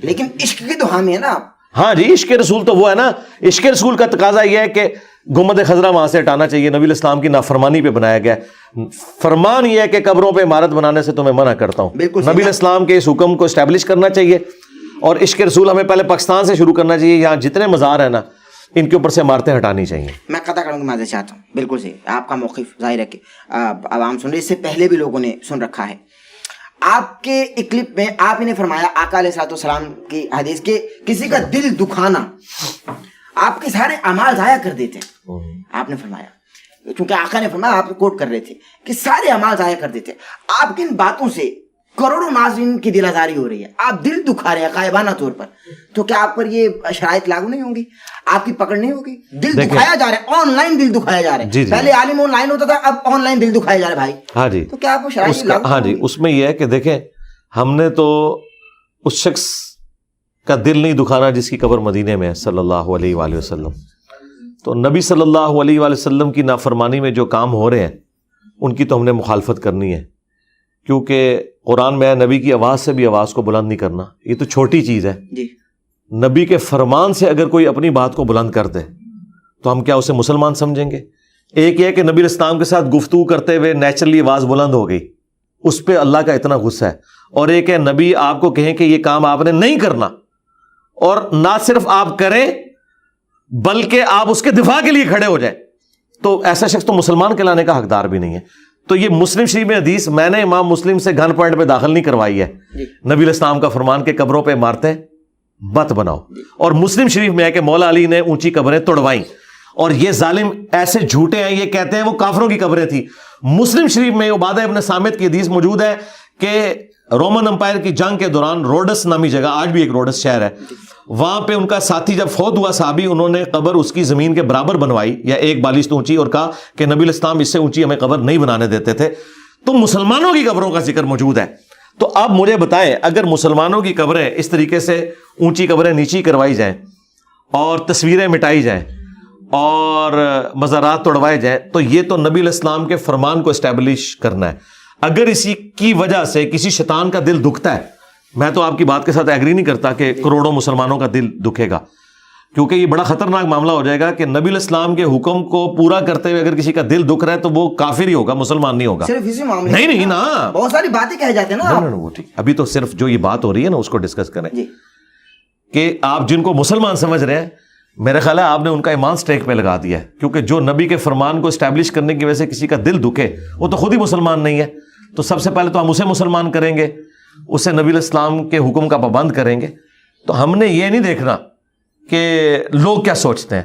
لیکن عشق کے تو حامی ہیں نا آپ. ہاں جی, عشق رسول تو وہ ہے نا. عشق رسول کا تقاضا یہ ہے کہ گنبد خضرا وہاں سے ہٹانا چاہیے, نبی الاسلام کی نافرمانی پہ بنایا گیا ہے. فرمان یہ ہے کہ قبروں پہ عمارت بنانے سے تمہیں منع کرتا ہوں. نبی الاسلام کے اس حکم کو اسٹیبلش کرنا چاہیے, اور عشق رسول ہمیں پہلے پاکستان سے شروع کرنا چاہیے. یہاں جتنے مزار ہیں نا ان کے اوپر سے عمارتیں ہٹانی چاہیے. میں قطع کروں گا, معذرت چاہتا ہوں. بالکل صحیح, آپ کا موقف ظاہر ہے کہ عوام سن رہے, اس سے پہلے بھی لوگوں نے سن رکھا ہے. آپ کے ایک کلپ میں آپ ہی نے فرمایا آقا علیہ الصلوۃ والسلام کی حدیث کے کسی کا دل دکھانا آپ کے سارے اعمال ضائع کر دیتے ہیں. آپ نے فرمایا, چونکہ آقا نے فرمایا, آپ کوٹ کر رہے تھے کہ سارے اعمال ضائع کر دیتے. آپ کی ان باتوں سے کروڑوں ناظرین کی دل آزاری ہو رہی ہے, آپ دل دکھا رہے ہیں غائبانہ طور پر, تو کیا آپ پر یہ شرائط لاگو نہیں ہوں گی؟ آپ کی پکڑ نہیں ہوگی؟ دل دکھایا جا رہا ہے, آن لائن دل دکھایا جا رہا ہے. پہلے عالم آن لائن ہوتا تھا, اب آن لائن دل دکھایا جا رہا ہے بھائی. ہاں جی, تو کیا آپ کو شرائط لاگو؟ ہاں جی, اس میں یہ ہے کہ دیکھیں, ہم نے تو اس شخص کا دل نہیں دکھانا جس کی قبر مدینے میں ہے صلی اللہ علیہ وآلہ وسلم. تو نبی صلی اللہ علیہ وآلہ وسلم کی نافرمانی میں جو کام ہو رہے ہیں ان کی تو ہم نے مخالفت کرنی ہے, کیونکہ قرآن میں نبی کی آواز سے بھی آواز کو بلند نہیں کرنا, یہ تو چھوٹی چیز ہے. نبی کے فرمان سے اگر کوئی اپنی بات کو بلند کر دے تو ہم کیا اسے مسلمان سمجھیں گے؟ ایک یہ کہ نبی اسلام کے ساتھ گفتگو کرتے ہوئے نیچرلی آواز بلند ہو گئی, اس پہ اللہ کا اتنا غصہ ہے. اور ایک ہے نبی آپ کو کہیں کہ یہ کام آپ نے نہیں کرنا, اور نہ صرف آپ کریں بلکہ آپ اس کے دفاع کے لیے کھڑے ہو جائیں, تو ایسا شخص تو مسلمان کہلانے کا حقدار بھی نہیں ہے. تو یہ مسلم شریف میں حدیث میں نے امام مسلم سے گن پوائنٹ پہ داخل نہیں کروائی ہے. نبی الاسلام کا فرمان کہ قبروں پہ عمارتیں مت بناؤ, اور مسلم شریف میں ہے کہ مولا علی نے اونچی قبریں توڑوائیں, اور یہ ظالم ایسے جھوٹے ہیں, یہ کہتے ہیں وہ کافروں کی قبریں تھی. مسلم شریف میں عبادہ ابن صامت کی حدیث موجود ہے کہ رومن امپائر کی جنگ کے دوران روڈس نامی جگہ, آج بھی ایک روڈس شہر ہے, وہاں پہ ان کا ساتھی جب فوت ہوا صحابی, انہوں نے قبر اس کی زمین کے برابر بنوائی یا ایک بالشت اونچی, اور کہا کہ نبی الاسلام اس سے اونچی ہمیں قبر نہیں بنانے دیتے تھے. تو مسلمانوں کی قبروں کا ذکر موجود ہے. تو اب مجھے بتائیں, اگر مسلمانوں کی قبریں اس طریقے سے اونچی قبریں نیچی کروائی جائیں اور تصویریں مٹائی جائیں اور مزارات توڑوائے جائیں, تو یہ تو نبی الاسلام کے فرمان کو اسٹیبلش کرنا ہے. اگر اسی کی وجہ سے کسی شیطان کا دل دکھتا ہے, میں تو آپ کی بات کے ساتھ ایگری نہیں کرتا کہ کروڑوں مسلمانوں کا دل دکھے گا, کیونکہ یہ بڑا خطرناک معاملہ ہو جائے گا کہ نبی الاسلام کے حکم کو پورا کرتے ہوئے اگر کسی کا دل دکھ رہا ہے تو وہ کافر ہی ہوگا, مسلمان نہیں ہوگا. صرف اسی معاملے نہیں نا, بہت ساری باتیں کہہ جاتے ہیں نا. وہ ٹھیک, ابھی تو صرف جو یہ بات ہو رہی ہے نا اس کو ڈسکس کریں کہ آپ جن کو مسلمان سمجھ رہے ہیں, میرا خیال ہے آپ نے ان کا ایمان سٹیک پہ لگا دیا ہے, کیونکہ جو نبی کے فرمان کو اسٹیبلش کرنے کی وجہ سے کسی کا دل دکھے وہ تو خود ہی مسلمان نہیں ہے. تو سب سے پہلے تو ہم اسے مسلمان کریں گے, اسے نبی الاسلام کے حکم کا پابند کریں گے. تو ہم نے یہ نہیں دیکھنا کہ لوگ کیا سوچتے ہیں,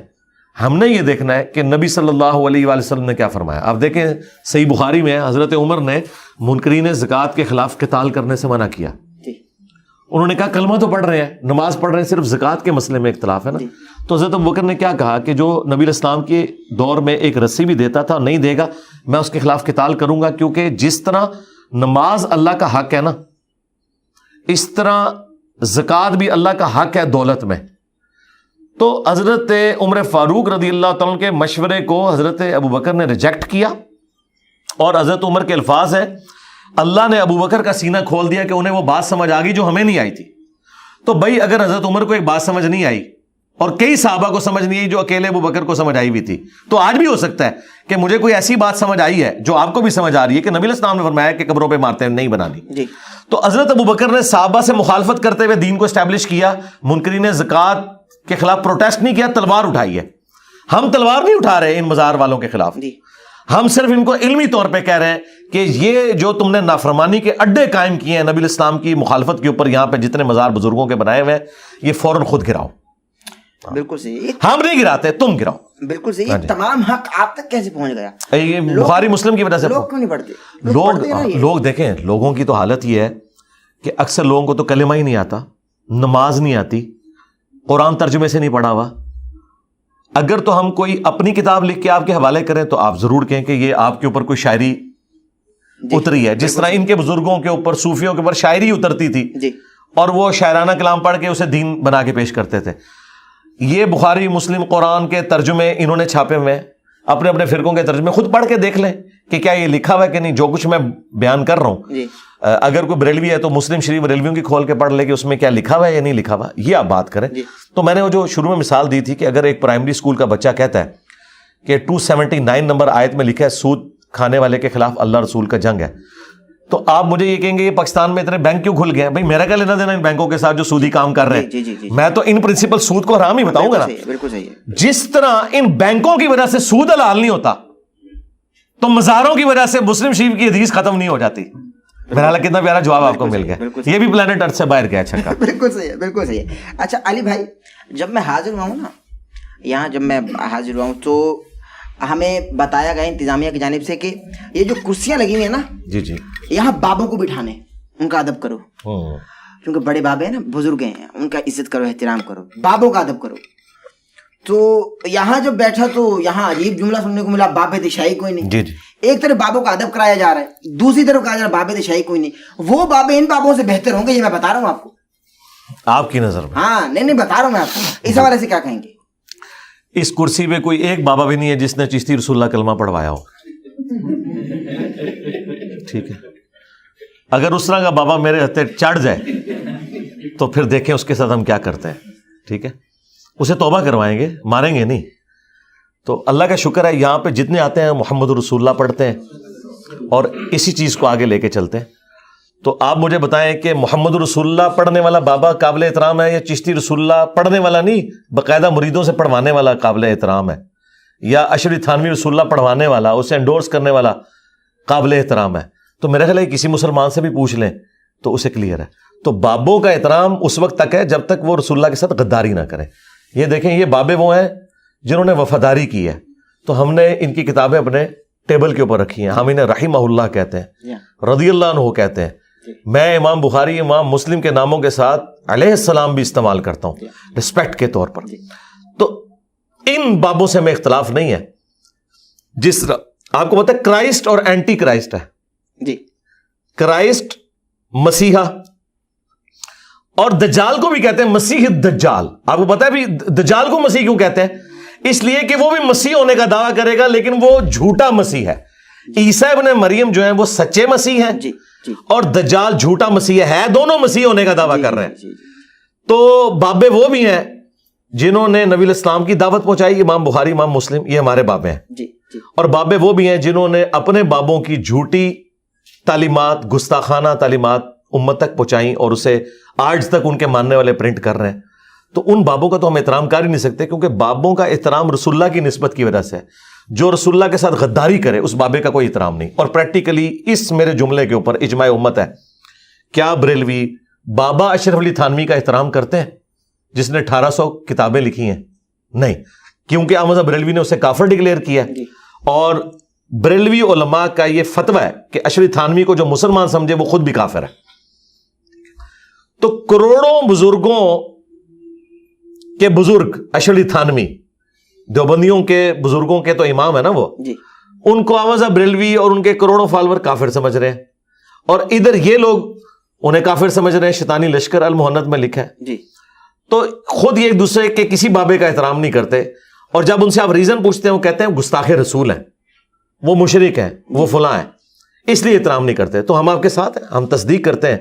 ہم نے یہ دیکھنا ہے کہ نبی صلی اللہ علیہ وآلہ وسلم نے کیا فرمایا. آپ دیکھیں صحیح بخاری میں حضرت عمر نے منکرین زکوٰۃ کے خلاف قتال کرنے سے منع کیا, انہوں نے کہا کلمہ تو پڑھ رہے ہیں, نماز پڑھ رہے ہیں, صرف زکوٰۃ کے مسئلے میں اختلاف ہے نا. تو حضرت ابوبکر نے کیا کہا کہ جو نبی علیہ السلام کے دور میں ایک رسی بھی دیتا تھا نہیں دے گا, میں اس کے خلاف قتال کروں گا, کیونکہ جس طرح نماز اللہ کا حق ہے نا, اس طرح زکوٰۃ بھی اللہ کا حق ہے دولت میں. تو حضرت عمر فاروق رضی اللہ تعالیٰ عنہ کے مشورے کو حضرت ابوبکر نے ریجیکٹ کیا, اور حضرت عمر کے الفاظ ہیں اللہ نے ابوبکر کا سینہ کھول دیا کہ انہیں وہ بات سمجھ آ گئی جو ہمیں نہیں آئی تھی. تو بھائی اگر حضرت عمر کو ایک بات سمجھ نہیں آئی اور کئی صحابہ کو سمجھ نہیں آئی جو اکیلے ابوبکر کو سمجھ آئی ہوئی تھی, تو آج بھی ہو سکتا ہے کہ مجھے کوئی ایسی بات سمجھ آئی ہے جو آپ کو بھی سمجھ آ رہی ہے کہ نبی علیہ السلام نے فرمایا کہ قبروں پہ مارتے ہیں, نہیں بنانی. تو حضرت ابوبکر نے صحابہ سے مخالفت کرتے ہوئے دین کو اسٹیبلش کیا, منکرین زکوٰۃ کے خلاف پروٹیسٹ نہیں کیا, تلوار اٹھائی ہے. ہم تلوار نہیں اٹھا رہے ان مزار والوں کے خلاف, ہم صرف ان کو علمی طور پہ کہہ رہے ہیں کہ یہ جو تم نے نافرمانی کے اڈے قائم کیے ہیں نبی علیہ السلام کی مخالفت کے اوپر, یہاں پہ جتنے مزار بزرگوں کے بنائے ہوئے ہیں, یہ فوراً خود گراؤ. بالکل صحیح, ہم نہیں گراتے, تم گراؤ. بالکل صحیح. یہ تمام حق آپ تک کیسے پہنچ گیا؟ یہ بخاری مسلم کی وجہ سے. لوگ کیوں نہیں پڑھتے؟ لوگ دیکھیں, لوگوں کی تو حالت یہ ہے کہ اکثر لوگوں کو تو کلمہ ہی نہیں آتا, نماز نہیں آتی, قرآن ترجمے سے نہیں پڑھا ہوا. اگر تو ہم کوئی اپنی کتاب لکھ کے آپ کے حوالے کریں تو آپ ضرور کہیں کہ یہ آپ کے اوپر کوئی شاعری اتری ہے, جس طرح ان کے بزرگوں کے اوپر, صوفیوں کے اوپر شاعری اترتی تھی اور وہ شاعرانہ کلام پڑھ کے اسے دین بنا کے پیش کرتے تھے. یہ بخاری مسلم قرآن کے ترجمے انہوں نے چھاپے ہوئے ہیں, اپنے اپنے فرقوں کے ترجمے خود پڑھ کے دیکھ لیں کہ کیا یہ لکھا ہوا ہے کہ نہیں. جو کچھ میں بیان کر رہا ہوں, اگر کوئی بریلوی ہے تو مسلم شریف بریلویوں کی کھول کے پڑھ لے کہ اس میں کیا لکھا ہوا ہے یا نہیں لکھا ہوا, یہ آپ بات کریں. تو میں نے وہ جو شروع میں مثال دی تھی کہ اگر ایک پرائمری اسکول کا بچہ کہتا ہے کہ 279 نمبر آیت میں لکھا ہے سود کھانے والے کے خلاف اللہ رسول کا جنگ ہے, تو آپ مجھے یہ کہیں گے یہ پاکستان میں اتنے بینک کیوں کھل گئے ہیں؟ بھائی میرا کیا لینا دینا ان بینکوں کے ساتھ جو سودی کام کر رہے ہیں. میں تو ان پرنسپل سود کو حرام ہی بتاؤں گا نا. بالکل صحیح. جس طرح ان بینکوں کی وجہ سے سود حلال نہیں ہوتا, تو مزاروں کی وجہ سے مسلم شریف کی حدیث ختم نہیں ہو جاتی. بہرحال کتنا پیارا جواب آپ کو مل گیا, یہ بھی پلانٹ ارتھ سے باہر گیا. اچھا, بالکل صحیح ہے, بالکل صحیح ہے. اچھا علی بھائی, جب میں حاضر ہوا ہوں نا یہاں, جب میں حاضر ہوا ہوں تو ہمیں بتایا گیا انتظامیہ کی جانب سے کہ یہ جو کرسیاں لگی ہوئی ہیں نا, جی یہاں بابوں کو بٹھانے, ان کا ادب کرو, کیونکہ بڑے بابے ہیں نا, بزرگ ہیں, ان کا عزت کرو, احترام کرو, بابوں کا ادب کرو. تو یہاں جب بیٹھا تو یہاں عجیب جملہ سننے کو ملا, بابے دشائی کوئی نہیں. ایک طرف بابوں کا ادب کرایا جا رہا ہے, دوسری طرف کہا جا رہا ہے بابے دشائی کوئی نہیں. وہ بابے ان بابوں سے بہتر ہوں گے, یہ میں بتا رہا ہوں آپ کو, آپ کی نظر میں. ہاں نہیں بتا رہا ہوں میں آپ کو. اس حوالے سے کیا کہیں گے؟ اس کرسی پہ کوئی ایک بابا بھی نہیں ہے جس نے چشتی رسول اللہ کلمہ پڑھوایا ہو. ٹھیک ہے, اگر اس طرح کا بابا میرے ہتھے چڑھ جائے تو پھر دیکھیں اس کے ساتھ ہم کیا کرتے ہیں. ٹھیک ہے, اسے توبہ کروائیں گے, ماریں گے نہیں. تو اللہ کا شکر ہے یہاں پہ جتنے آتے ہیں محمد رسول اللہ پڑھتے ہیں اور اسی چیز کو آگے لے کے چلتے ہیں. تو آپ مجھے بتائیں کہ محمد رسول اللہ پڑھنے والا بابا قابل احترام ہے, یا چشتی رسول اللہ پڑھنے والا نہیں باقاعدہ مریدوں سے پڑھوانے والا قابل احترام ہے, یا اشرف تھانوی رسول اللہ پڑھوانے والا, اسے انڈورس کرنے والا قابل احترام ہے؟ تو میرا خیال ہے کسی مسلمان سے بھی پوچھ لیں تو اسے کلیئر ہے. تو بابوں کا احترام اس وقت تک ہے جب تک وہ رسول اللہ کے ساتھ غداری نہ کریں. یہ دیکھیں, یہ بابے وہ ہیں جنہوں نے وفاداری کی ہے, تو ہم نے ان کی کتابیں اپنے ٹیبل کے اوپر رکھی ہیں. ہم انہیں رحمہ اللہ کہتے ہیں, رضی اللہ عنہ کہتے ہیں. میں امام بخاری, امام مسلم کے ناموں کے ساتھ علیہ السلام بھی استعمال کرتا ہوں رسپیکٹ کے طور پر. تو ان بابوں سے ہمیں اختلاف نہیں ہے. جس طرح آپ کو پتہ ہے کرائسٹ اور اینٹی کرائسٹ ہے. جی, کرائسٹ مسیحا, اور دجال کو بھی کہتے ہیں مسیح دجال. آپ کو پتہ ہے بھی دجال کو مسیح کیوں کہتے ہیں؟ اس لیے کہ وہ بھی مسیح ہونے کا دعویٰ کرے گا لیکن وہ جھوٹا مسیح ہے. عیسیٰ ابن مریم جو ہیں وہ سچے مسیح ہیں, اور دجال جھوٹا مسیح ہے. دونوں مسیح ہونے کا دعویٰ کر رہے ہیں. تو بابے وہ بھی ہیں جنہوں نے نبی علیہ السلام کی دعوت پہنچائی, امام بخاری, امام مسلم, یہ ہمارے بابے ہیں. اور بابے وہ بھی ہیں جنہوں نے اپنے بابوں کی جھوٹی تعلیمات, گستاخانہ تعلیمات امت تک پہنچائیں اور اسے آج تک ان کے ماننے والے پرنٹ کر رہے ہیں. تو ان بابوں کا تو ہم احترام کر ہی نہیں سکتے, کیونکہ بابوں کا احترام رسول اللہ کی نسبت کی وجہ سے ہے. جو رسول اللہ کے ساتھ غداری کرے اس بابے کا کوئی احترام نہیں. اور پریکٹیکلی اس میرے جملے کے اوپر اجماع امت ہے. کیا بریلوی بابا اشرف علی تھانوی کا احترام کرتے ہیں جس نے 1800 کتابیں لکھی ہیں؟ نہیں, کیونکہ احمد بریلوی نے اسے کافر ڈکلیئر کیا. اور بریلوی علماء کا یہ فتویٰ ہے کہ اشرف تھانوی کو جو مسلمان سمجھے وہ خود بھی کافر ہے. تو کروڑوں بزرگوں کے بزرگ اشلی تھانوی دیوبندیوں کے بزرگوں کے تو امام ہے نا وہ جی ان کو احمد صاحب بریلوی اور ان کے کروڑوں فالوور کافر سمجھ رہے ہیں, اور ادھر یہ لوگ انہیں کافر سمجھ رہے ہیں. شیطانی لشکر المہند میں لکھا ہے. جی تو خود یہ ایک دوسرے کے کسی بابے کا احترام نہیں کرتے, اور جب ان سے آپ ریزن پوچھتے ہیں وہ کہتے ہیں گستاخ رسول ہیں, وہ مشرک ہیں, وہ فلاں ہیں, اس لیے احترام نہیں کرتے. تو ہم آپ کے ساتھ ہیں, ہم تصدیق کرتے ہیں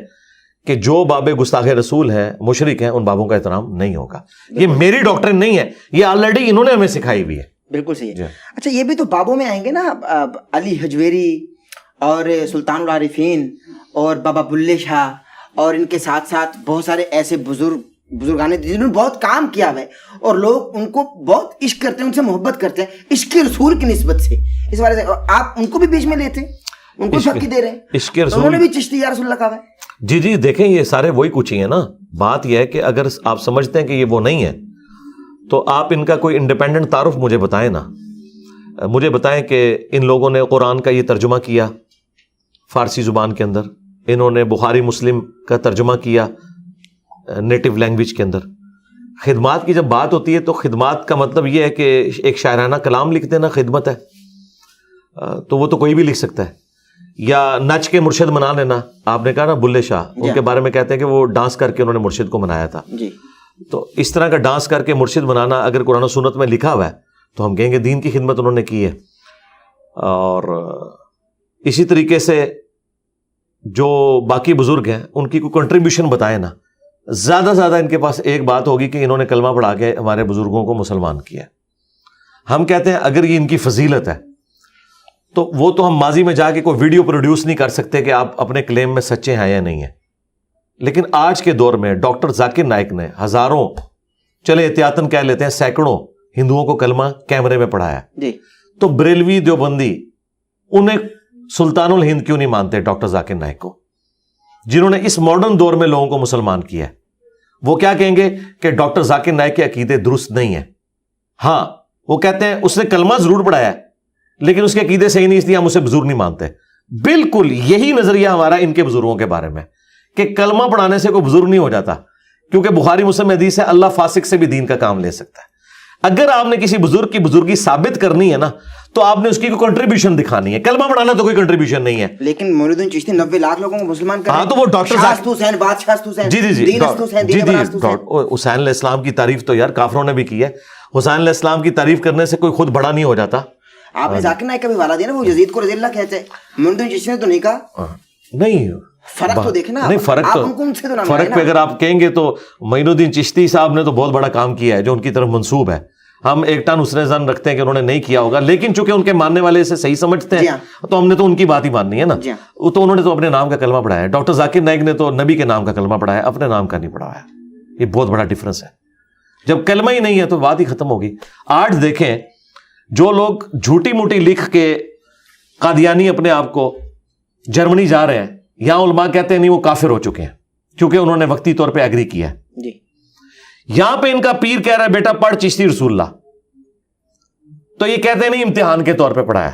کہ جو بابے گستاخ رسول ہیں, مشرک ہیں, ان بابوں کا احترام نہیں ہوگا. یہ میری ڈاکٹرن نہیں ہے, یہ آلریڈی انہوں نے ہمیں سکھائی ہوئی ہے. بالکل صحیح ہے. اچھا یہ بھی تو بابوں میں آئیں گے نا, علی حجویری اور سلطان العارفین اور بابا بلے شاہ, اور ان کے ساتھ ساتھ بہت سارے ایسے بزرگان جنہوں نے بہت کام کیا ہے, اور لوگ ان کو بہت عشق کرتے ہیں, ان سے محبت کرتے ہیں عشق رسول کی نسبت سے. اس وجہ سے آپ ان کو بھی بیچ میں لیتے ہیں, ان کو پھکی دے رہے ہیں, عشق رسول انہوں نے بھی چشتی یا رسول اللہ کہا ہے. جی جی دیکھیں یہ سارے وہی کچھ ہی ہیں نا. بات یہ ہے کہ اگر آپ سمجھتے ہیں کہ یہ وہ نہیں ہے تو آپ ان کا کوئی انڈیپینڈنٹ تعارف مجھے بتائیں نا. مجھے بتائیں کہ ان لوگوں نے قرآن کا یہ ترجمہ کیا فارسی زبان کے اندر, انہوں نے بخاری مسلم کا ترجمہ کیا نیٹو لینگویج کے اندر. خدمات کی جب بات ہوتی ہے تو خدمات کا مطلب یہ ہے کہ ایک شاعرانہ کلام لکھ دینا خدمت ہے, تو وہ تو کوئی بھی لکھ سکتا ہے. یا نچ کے مرشد منا لینا, آپ نے کہا نا بلے شاہ, ان کے بارے میں کہتے ہیں کہ وہ ڈانس کر کے انہوں نے مرشد کو منایا تھا. جی تو اس طرح کا ڈانس کر کے مرشد بنانا اگر قرآن و سنت میں لکھا ہوا ہے تو ہم کہیں گے دین کی خدمت انہوں نے کی ہے. اور اسی طریقے سے جو باقی بزرگ ہیں ان کی کوئی کنٹریبیوشن بتائیں نا. زیادہ سے زیادہ ان کے پاس ایک بات ہوگی کہ انہوں نے کلمہ پڑھا کے ہمارے بزرگوں کو مسلمان کیا. ہم کہتے ہیں اگر یہ ان کی فضیلت ہے تو وہ تو ہم ماضی میں جا کے کوئی ویڈیو پروڈیوس نہیں کر سکتے کہ آپ اپنے کلیم میں سچے ہیں یا نہیں ہیں. لیکن آج کے دور میں ڈاکٹر ذاکر نائک نے ہزاروں, چلے احتیاطاً کہہ لیتے ہیں سینکڑوں ہندوؤں کو کلمہ کیمرے میں پڑھایا. جی تو بریلوی دیوبندی انہیں سلطان الہند کیوں نہیں مانتے ڈاکٹر ذاکر نائک کو, جنہوں نے اس ماڈرن دور میں لوگوں کو مسلمان کیا ہے؟ وہ کیا کہیں گے کہ ڈاکٹر ذاکر نائک کے عقیدے درست نہیں ہیں. ہاں وہ کہتے ہیں اس نے کلمہ ضرور پڑھایا ہے لیکن اس کے عقیدے صحیح نہیں, اس لیے ہم اسے بزرگ نہیں مانتے. بالکل یہی نظریہ ہمارا ان کے بزرگوں کے بارے میں کہ کلمہ پڑھانے سے کوئی بزرگ نہیں ہو جاتا, کیونکہ بخاری مسلم حدیث ہے اللہ فاسق سے بھی دین کا کام لے سکتا ہے. اگر آپ نے کسی بزرگ کی بزرگی ثابت کرنی ہے نا تو آپ نے اس کی کوئی کنٹریبیوشن دکھانی ہے. کلمہ پڑھانا تو کوئی کنٹریبیوشن نہیں ہے. لیکن معین الدین چشتی 90 لاکھ لوگوں کو مسلمان کر رہے ہیں. ہاں تو وہ ڈاکٹر حسین بادشاہ حسین جی حسین علیہ السلام کی تعریف تو یار کافروں نے بھی کی ہے. حسین علیہ السلام کی تعریف کرنے سے کوئی خود بڑا نہیں ہو جاتا. آپ نے ذاکر نائک کا بھی والا دیا نا, وہ یزید کو رضی اللہ کہتے ہیں, معین الدین چشتی نے تو نہیں کہا. نہیں فرق تو دیکھنا, نہیں فرق تو فرق پہ اگر آپ کہیں گے تو معین الدین چشتی صاحب نے تو بہت بڑا کام کیا ہے جو ان کی طرف منسوب ہے. ہم ایک ٹن حسن ظن رکھتے ہیں کہ انہوں نے نہیں کیا ہوگا, لیکن چونکہ ان کے ماننے والے اسے صحیح سمجھتے ہیں تو ہم نے تو ان کی بات ہی ماننی ہے نا. تو انہوں نے تو اپنے نام کا کلمہ پڑھایا ہے. ڈاکٹر ذاکر نائک نے تو نبی کے نام کا کلمہ پڑھایا ہے, اپنے نام کا نہیں پڑھایا. یہ بہت بڑا ڈفرنس ہے. جب کلمہ ہی نہیں ہے تو بات ہی ختم ہوگی. آج دیکھیں جو لوگ جھوٹی موٹی لکھ کے قادیانی اپنے آپ کو جرمنی جا رہے ہیں, یہاں علماء کہتے ہیں نہیں وہ کافر ہو چکے ہیں کیونکہ انہوں نے وقتی طور پہ ایگری کیا ہے. یہاں پہ ان کا پیر کہہ رہا ہے بیٹا پڑھ چشتی رسول اللہ, تو یہ کہتے ہیں نہیں امتحان کے طور پہ پڑھایا.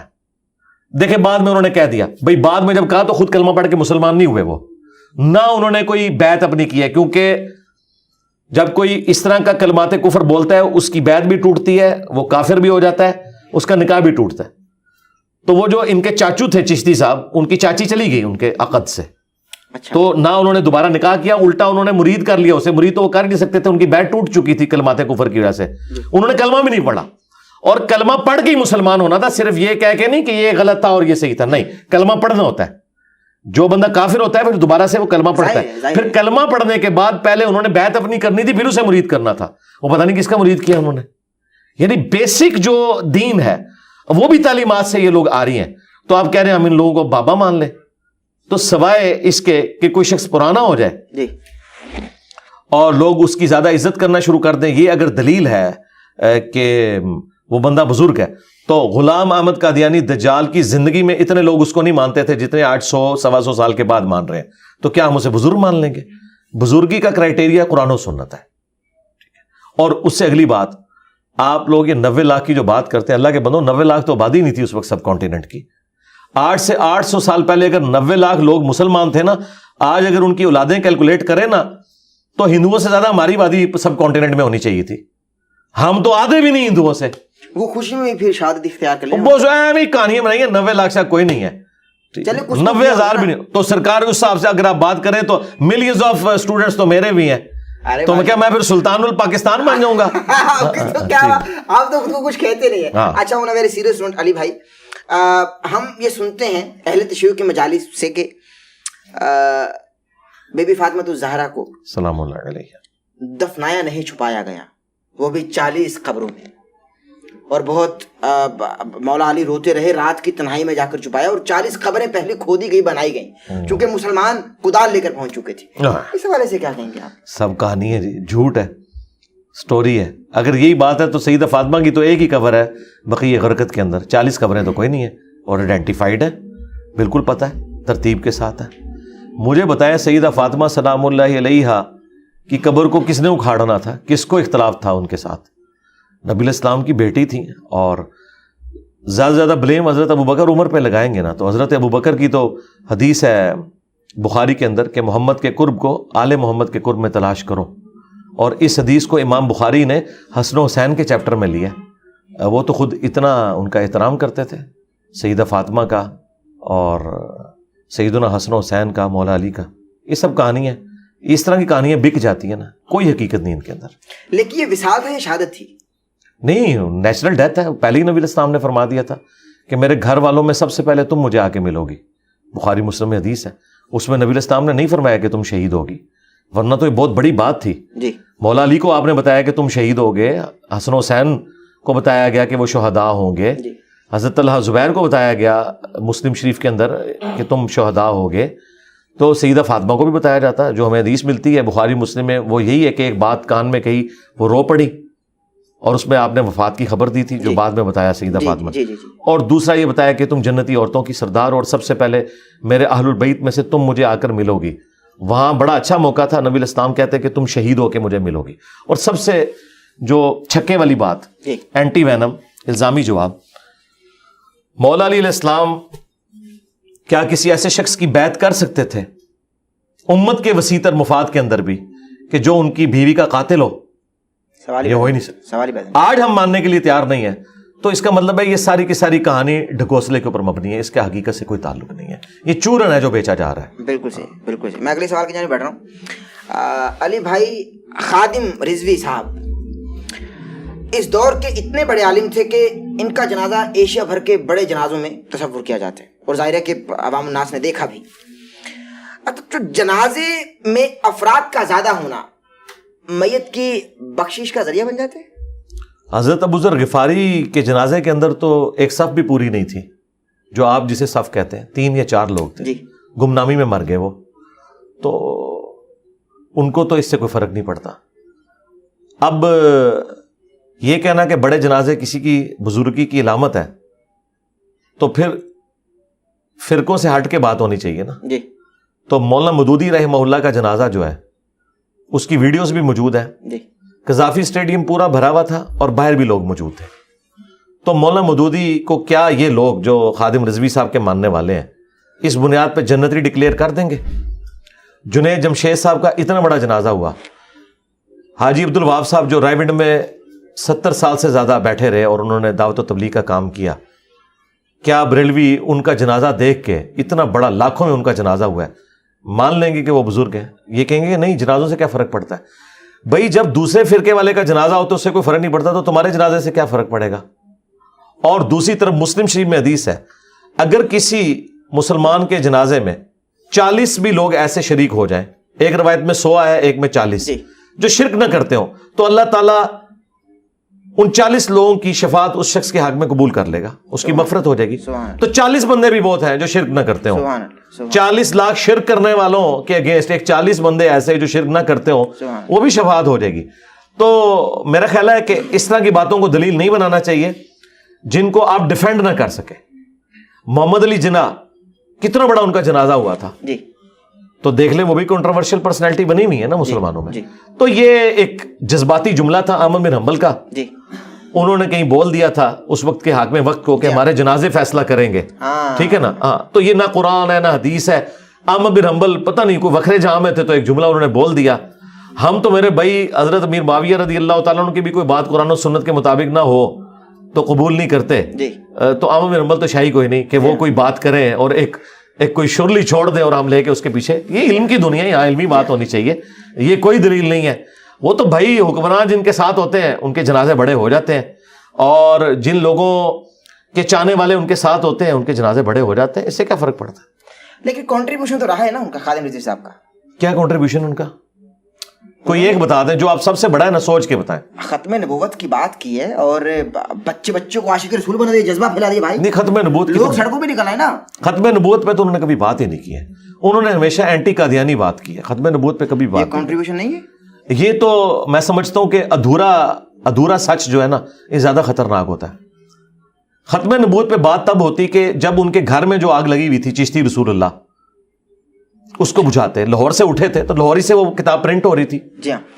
دیکھیں بعد میں انہوں نے کہہ دیا, بھائی بعد میں جب کہا تو خود کلمہ پڑھ کے مسلمان نہیں ہوئے وہ, نہ انہوں نے کوئی بیعت اپنی کی ہے, کیونکہ جب کوئی اس طرح کا کلمات کفر بولتا ہے اس کی بیعت بھی ٹوٹتی ہے, وہ کافر بھی ہو جاتا ہے, اس کا نکاح بھی ٹوٹتا ہے. تو وہ جو ان کے چاچو تھے چشتی صاحب, ان کی چاچی چلی گئی ان کے عقد سے, تو نہ انہوں نے دوبارہ نکاح کیا, الٹا انہوں نے مرید کر لیا اسے. مرید تو وہ کر نہیں سکتے تھے, ان کی بیعت ٹوٹ چکی تھی کلمات کفر کی وجہ سے. انہوں نے کلمہ بھی نہیں پڑھا, اور کلمہ پڑھ کے ہی مسلمان ہونا تھا, صرف یہ کہہ کے نہیں کہ یہ غلط تھا اور یہ صحیح تھا. نہیں, کلمہ پڑھنا ہوتا ہے. جو بندہ کافر ہوتا ہے پھر دوبارہ سے وہ کلمہ پڑھتا ہے. پھر کلمہ پڑھنے کے بعد پہلے انہوں نے بیعت اپنی کرنی تھی, پھر اسے مرید کرنا تھا. وہ پتہ نہیں کس کا مرید کیا انہوں نے. یعنی بیسک جو دین ہے وہ بھی تعلیمات سے یہ لوگ آ رہی ہیں. تو آپ کہہ رہے ہیں ہم ان لوگوں کو بابا مان لیں, تو سوائے اس کے کہ کوئی شخص پرانا ہو جائے اور لوگ اس کی زیادہ عزت کرنا شروع کر دیں, یہ اگر دلیل ہے کہ وہ بندہ بزرگ ہے, تو غلام احمد قادیانی دجال کی زندگی میں اتنے لوگ اس کو نہیں مانتے تھے جتنے 800-125 سال کے بعد مان رہے ہیں. تو کیا ہم اسے بزرگ مان لیں گے؟ بزرگی کا کرائٹیریا قرآن و سنت ہے. اور اس سے اگلی بات, آپ لوگ یہ 90 لاکھ کی جو بات کرتے ہیں, اللہ کے بندو 90 لاکھ تو آبادی نہیں تھی اس وقت سب کانٹیننٹ کی. 8 سے 800 سال پہلے اگر 90 لاکھ لوگ مسلمان تھے نا, آج اگر ان کی اولادیں کیلکولیٹ کریں نا تو ہندوؤں سے زیادہ ہماری آبادی سب کانٹیننٹ میں ہونی چاہیے تھی. ہم تو آدھے بھی نہیں ہندوؤں سے. وہ خوشی میں پھر شہادت اختیار کر لیں. بہت کہانیاں بنائی ہیں. 90 لاکھ سے کوئی نہیں ہے, 90,000 بھی نہیں. تو سرکار اس حساب سے اگر آپ بات کریں تو ملینز آف اسٹوڈنٹس تو میرے بھی ہیں. تو میں کیا میں پھر سلطان الپاکستان بن جاؤں گا؟ آپ تو خود کو کچھ کہتے نہیں ہیں. اچھا ہونا ویری سیریس اسٹوڈنٹ علی بھائی, ہم یہ سنتے ہیں اہل تشیع کے مجالس سے کہ بی بی فاطمہ الزہرا کو سلام اللہ علیہ دفنایا نہیں, چھپایا گیا, وہ بھی 40 قبروں میں, اور بہت مولا علی روتے رہے, رات کی تنہائی میں جا کر چھپایا, اور 40 قبریں پہلے کھودی گئی, بنائی گئیں, چونکہ مسلمان کدال لے کر پہنچ چکے تھے. اس حوالے سے کیا کہیں گے آپ؟ سب کہانی ہے جی, جھوٹ ہے, سٹوری ہے. اگر یہی بات ہے تو سیدہ فاطمہ کی تو ایک ہی قبر ہے بقیع غرقت کے اندر, 40 قبریں تو کوئی نہیں ہے, اور آئیڈینٹیفائڈ ہے, بالکل پتہ ہے, ترتیب کے ساتھ ہے. مجھے بتایا سیدہ فاطمہ سلام اللہ علیہا کی قبر کو کس نے اکھاڑنا تھا, کس کو اختلاف تھا ان کے ساتھ؟ نبی علیہ السلام کی بیٹی تھیں, اور زیادہ سے زیادہ بلیم حضرت ابوبکر عمر پہ لگائیں گے نا, تو حضرت ابوبکر کی تو حدیث ہے بخاری کے اندر کہ محمد کے قرب کو آل محمد کے قرب میں تلاش کرو, اور اس حدیث کو امام بخاری نے حسن و حسین کے چیپٹر میں لیا. وہ تو خود اتنا ان کا احترام کرتے تھے سیدہ فاطمہ کا, اور سیدنا حسن و حسین کا, مولا علی کا. یہ سب کہانی ہے, اس طرح کی کہانیاں بک جاتی ہیں نا, کوئی حقیقت نہیں ان کے اندر. لیکن یہ وصال ہے, شہادت تھی نہیں, نیچرل ڈیتھ ہے. پہلے ہی نبی علیہ السلام نے فرما دیا تھا کہ میرے گھر والوں میں سب سے پہلے تم مجھے آ کے ملو گی. بخاری مسلم میں حدیث ہے, اس میں نبی علیہ السلام نے نہیں فرمایا کہ تم شہید ہوگی, ورنہ تو یہ بہت بڑی بات تھی. جی, مولا علی کو آپ نے بتایا کہ تم شہید ہوگے, حسن و حسین کو بتایا گیا کہ وہ شہداء ہوں گے, حضرت طلحہ زبیر کو بتایا گیا مسلم شریف کے اندر کہ تم شہداء ہوگے, تو سیدہ فاطمہ کو بھی بتایا جاتا. جو ہمیں حدیث ملتی ہے بخاری مسلم میں وہ یہی ہے کہ ایک بات کان میں کہی, وہ رو پڑی, اور اس میں آپ نے وفات کی خبر دی تھی جو بعد میں بتایا سیدہ فاطمہ. اور دوسرا یہ بتایا کہ تم جنتی عورتوں کی سردار, اور سب سے پہلے میرے اہل البیت میں سے تم مجھے آ کر ملو گی. وہاں بڑا اچھا موقع تھا, نبی علیہ السلام کہتے کہ تم شہید ہو کے مجھے ملو گی. اور سب سے جو چھکے والی بات, اینٹی وینم, الزامی جواب, مولا علی علیہ السلام کیا کسی ایسے شخص کی بیعت کر سکتے تھے امت کے وسیع تر مفاد کے اندر بھی کہ جو ان کی بیوی کا قاتل ہو؟ یہ ہو ہی نہیں سکتا. آج ہم ماننے کے لیے تیار نہیں ہے, تو اس کا مطلب ہے یہ ساری کی ساری کہانی ڈھکوسلے کے اوپر مبنی ہے, اس کے حقیقت سے کوئی تعلق نہیں ہے, یہ چورن ہے جو بیچا جا رہا ہے. بالکل صحیح, بالکل صحیح. میں اگلے سوال کی جانب بیٹھ رہا ہوں. علی بھائی, خادم رضوی صاحب اس دور کے اتنے بڑے عالم تھے کہ ان کا جنازہ ایشیا بھر کے بڑے جنازوں میں تصور کیا جاتا ہے, اور ظاہر ہے کہ عوام الناس نے دیکھا بھی. تو جنازے میں افراد کا زیادہ ہونا میت کی بخشش کا ذریعہ بن جاتے ہیں. حضرت ابو ذر غفاری کے جنازے کے اندر تو ایک صف بھی پوری نہیں تھی, جو آپ جسے صف کہتے ہیں, 3 یا 4 لوگ تھے, گمنامی میں مر گئے وہ, تو ان کو تو اس سے کوئی فرق نہیں پڑتا. اب یہ کہنا کہ بڑے جنازے کسی کی بزرگی کی علامت ہے, تو پھر فرقوں سے ہٹ کے بات ہونی چاہیے نا. جی, تو مولانا مودودی رحمہ اللہ کا جنازہ جو ہے اس کی ویڈیوز بھی موجود ہیں. جی, قذافی اسٹیڈیم پورا بھرا ہوا تھا اور باہر بھی لوگ موجود تھے. تو مولانا مودودی کو کیا یہ لوگ جو خادم رضوی صاحب کے ماننے والے ہیں اس بنیاد پہ جنتی ڈکلیئر کر دیں گے؟ جنید جمشید صاحب کا اتنا بڑا جنازہ ہوا, حاجی عبد الوہاب صاحب جو رائے ونڈ میں 70 سال سے زیادہ بیٹھے رہے اور انہوں نے دعوت و تبلیغ کا کام کیا, کیا بریلوی ان کا جنازہ دیکھ کے, اتنا بڑا لاکھوں میں ان کا جنازہ ہوا ہے, مان لیں گے کہ وہ بزرگ ہیں؟ یہ کہیں گے کہ نہیں جنازوں سے کیا فرق پڑتا ہے. بھائی جب دوسرے فرقے والے کا جنازہ ہو تو اس سے کوئی فرق نہیں پڑتا, تو تمہارے جنازے سے کیا فرق پڑے گا؟ اور دوسری طرف مسلم شریف میں حدیث ہے, اگر کسی مسلمان کے جنازے میں 40 بھی لوگ ایسے شریک ہو جائیں, ایک روایت میں 100 ہے, ایک میں 40, جو شرک نہ کرتے ہوں, تو اللہ تعالیٰ ان 40 لوگوں کی شفاعت اس شخص کے حق میں قبول کر لے گا, اس کی مغفرت ہو جائے گی. تو 40 بندے بھی بہت ہیں جو شرک نہ کرتے ہوں. 40 لاکھ شرک کرنے والوں کے اگینسٹ ایک 40 بندے ایسے جو شرک نہ کرتے ہوں, وہ بھی شفاعت ہو جائے گی. تو میرا خیال ہے کہ اس طرح کی باتوں کو دلیل نہیں بنانا چاہیے جن کو آپ ڈیفینڈ نہ کر سکے. محمد علی جناح کتنا بڑا ان کا جنازہ ہوا تھا, تو دیکھ لیں وہ بھی کنٹروورشل پرسنالٹی بنی ہوئی ہے نا مسلمانوں میں. تو یہ ایک جذباتی جملہ تھا احمد بن حنبل کا, انہوں نے کہیں بول دیا تھا اس وقت کے حاکم وقت کو کہ ہمارے جنازے فیصلہ کریں گے, ٹھیک ہے نا. ہاں, تو یہ نہ قرآن ہے نہ حدیث ہے. احمد بن حنبل پتہ نہیں کوئی وکھرے جہاں میں تھے تو ایک جملہ انہوں نے بول دیا, ہم تو میرے بھائی حضرت امیر معاویہ رضی اللہ تعالیٰ عنہ کی بھی کوئی بات قرآن و سنت کے مطابق نہ ہو تو قبول نہیں کرتے. تو عام امر تو شاہی کوئی نہیں کہ وہ کوئی بات کریں اور ایک کوئی شرلی چھوڑ دیں اور ہم لے کے اس کے پیچھے. یہ علم کی دنیا ہے, یہاں علمی بات ہونی چاہیے, یہ کوئی دلیل نہیں ہے. وہ تو بھائی حکمران جن کے ساتھ ہوتے ہیں ان کے جنازے بڑے ہو جاتے ہیں, اور جن لوگوں کے چاہنے والے ان کے ساتھ ہوتے ہیں ان کے جنازے بڑے ہو جاتے ہیں. اس سے کیا فرق پڑتا ہے؟ لیکن کنٹریبیوشن تو رہا ہے نا ان کا, خادم رضوی صاحب کا. کیا کنٹریبیوشن ان کا؟ کوئی ایک بتا دیں جو آپ سب سے بڑا ہے نا, سوچ کے بتائیں. ختم نبوت کی بات کی ہے اور بچوں کو عاشق رسول بنا دیا, جذبہ پھیلا دیا بھائی. نہیں, ختم نبوت لوگ سڑکوں پہ نکل آئے نا. ختم نبوت پہ تو انہوں نے کبھی بات ہی نہیں کی ہے. انہوں نے ہمیشہ اینٹی قادیانی بات کی ہے, ختم نبوت پہ کبھی بات. یہ کنٹریبیوشن نہیں ہے. یہ تو میں سمجھتا ہوں کہ ادھورا سچ جو ہے نا یہ زیادہ خطرناک ہوتا ہے. ختم نبوت پہ بات تب ہوتی کہ جب ان کے گھر میں جو آگ لگی ہوئی تھی چشتی رسول اللہ, اس کو بجھاتے. لاہور سے اٹھے تھے تو لاہوری سے وہ کتاب پرنٹ ہو رہی تھی,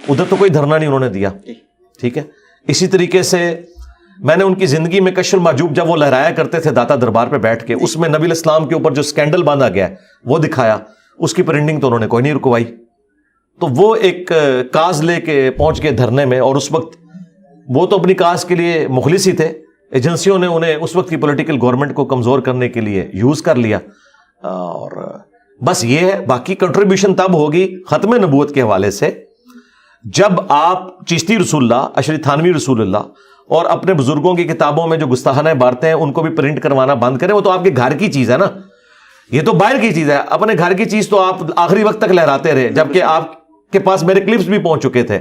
ادھر تو کوئی دھرنا نہیں انہوں نے دیا. ٹھیک ہے, اسی طریقے سے میں نے ان کی زندگی میں کشف المحجوب جب وہ لہرایا کرتے تھے داتا دربار پہ بیٹھ کے, اس میں نبی الاسلام کے اوپر جو سکینڈل باندھا گیا ہے وہ دکھایا, اس کی پرنٹنگ تو انہوں نے کوئی نہیں رکوائی. تو وہ ایک کاز لے کے پہنچ گئے دھرنے میں, اور اس وقت وہ تو اپنی کاز کے لیے مخلص ہی تھے, ایجنسیوں نے انہیں اس وقت کی پولیٹیکل گورنمنٹ کو کمزور کرنے کے لیے یوز کر لیا. اور بس یہ ہے, باقی کنٹریبیوشن تب ہوگی ختم نبوت کے حوالے سے جب آپ چشتی رسول اللہ, اشری تھانوی رسول اللہ اور اپنے بزرگوں کی کتابوں میں جو گستاخانہ عبارتیں ہیں ان کو بھی پرنٹ کروانا بند کریں. وہ تو آپ کے گھر کی چیز ہے نا, یہ تو باہر کی چیز ہے. اپنے گھر کی چیز تو آپ آخری وقت تک لہراتے رہے, جبکہ آپ کے پاس میرے کلپس بھی پہنچ چکے تھے.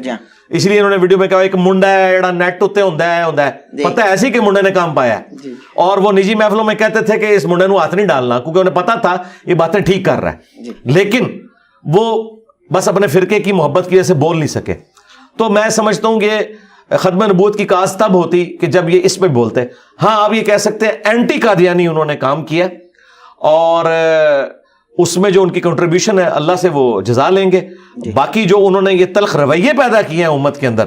اس لیے انہوں نے ویڈیو میں کہا ایک منڈا ہے جڑا نیٹ اتنے ہوندا ہے, پتہ ہے ایسی کہ منڈے نے کام پایا ہے. اور وہ نجی محفلوں میں کہتے تھے کہ اس منڈے نو ہاتھ نہیں ڈالنا, کیونکہ انہیں پتا تھا یہ باتیں ٹھیک کر رہا ہے, لیکن وہ بس اپنے فرقے کی محبت کی وجہ سے بول نہیں سکے. تو میں سمجھتا ہوں کہ ختم نبوت کی کاز تب ہوتی کہ جب یہ اس پہ بولتے. ہاں آپ یہ کہہ سکتے ہیں اینٹی قادیانی انہوں نے کام کیا, اور اس میں جو ان کی کنٹریبیوشن ہے اللہ سے وہ جزا لیں گے. باقی جو انہوں نے یہ تلخ رویے پیدا کیے ہیں امت کے اندر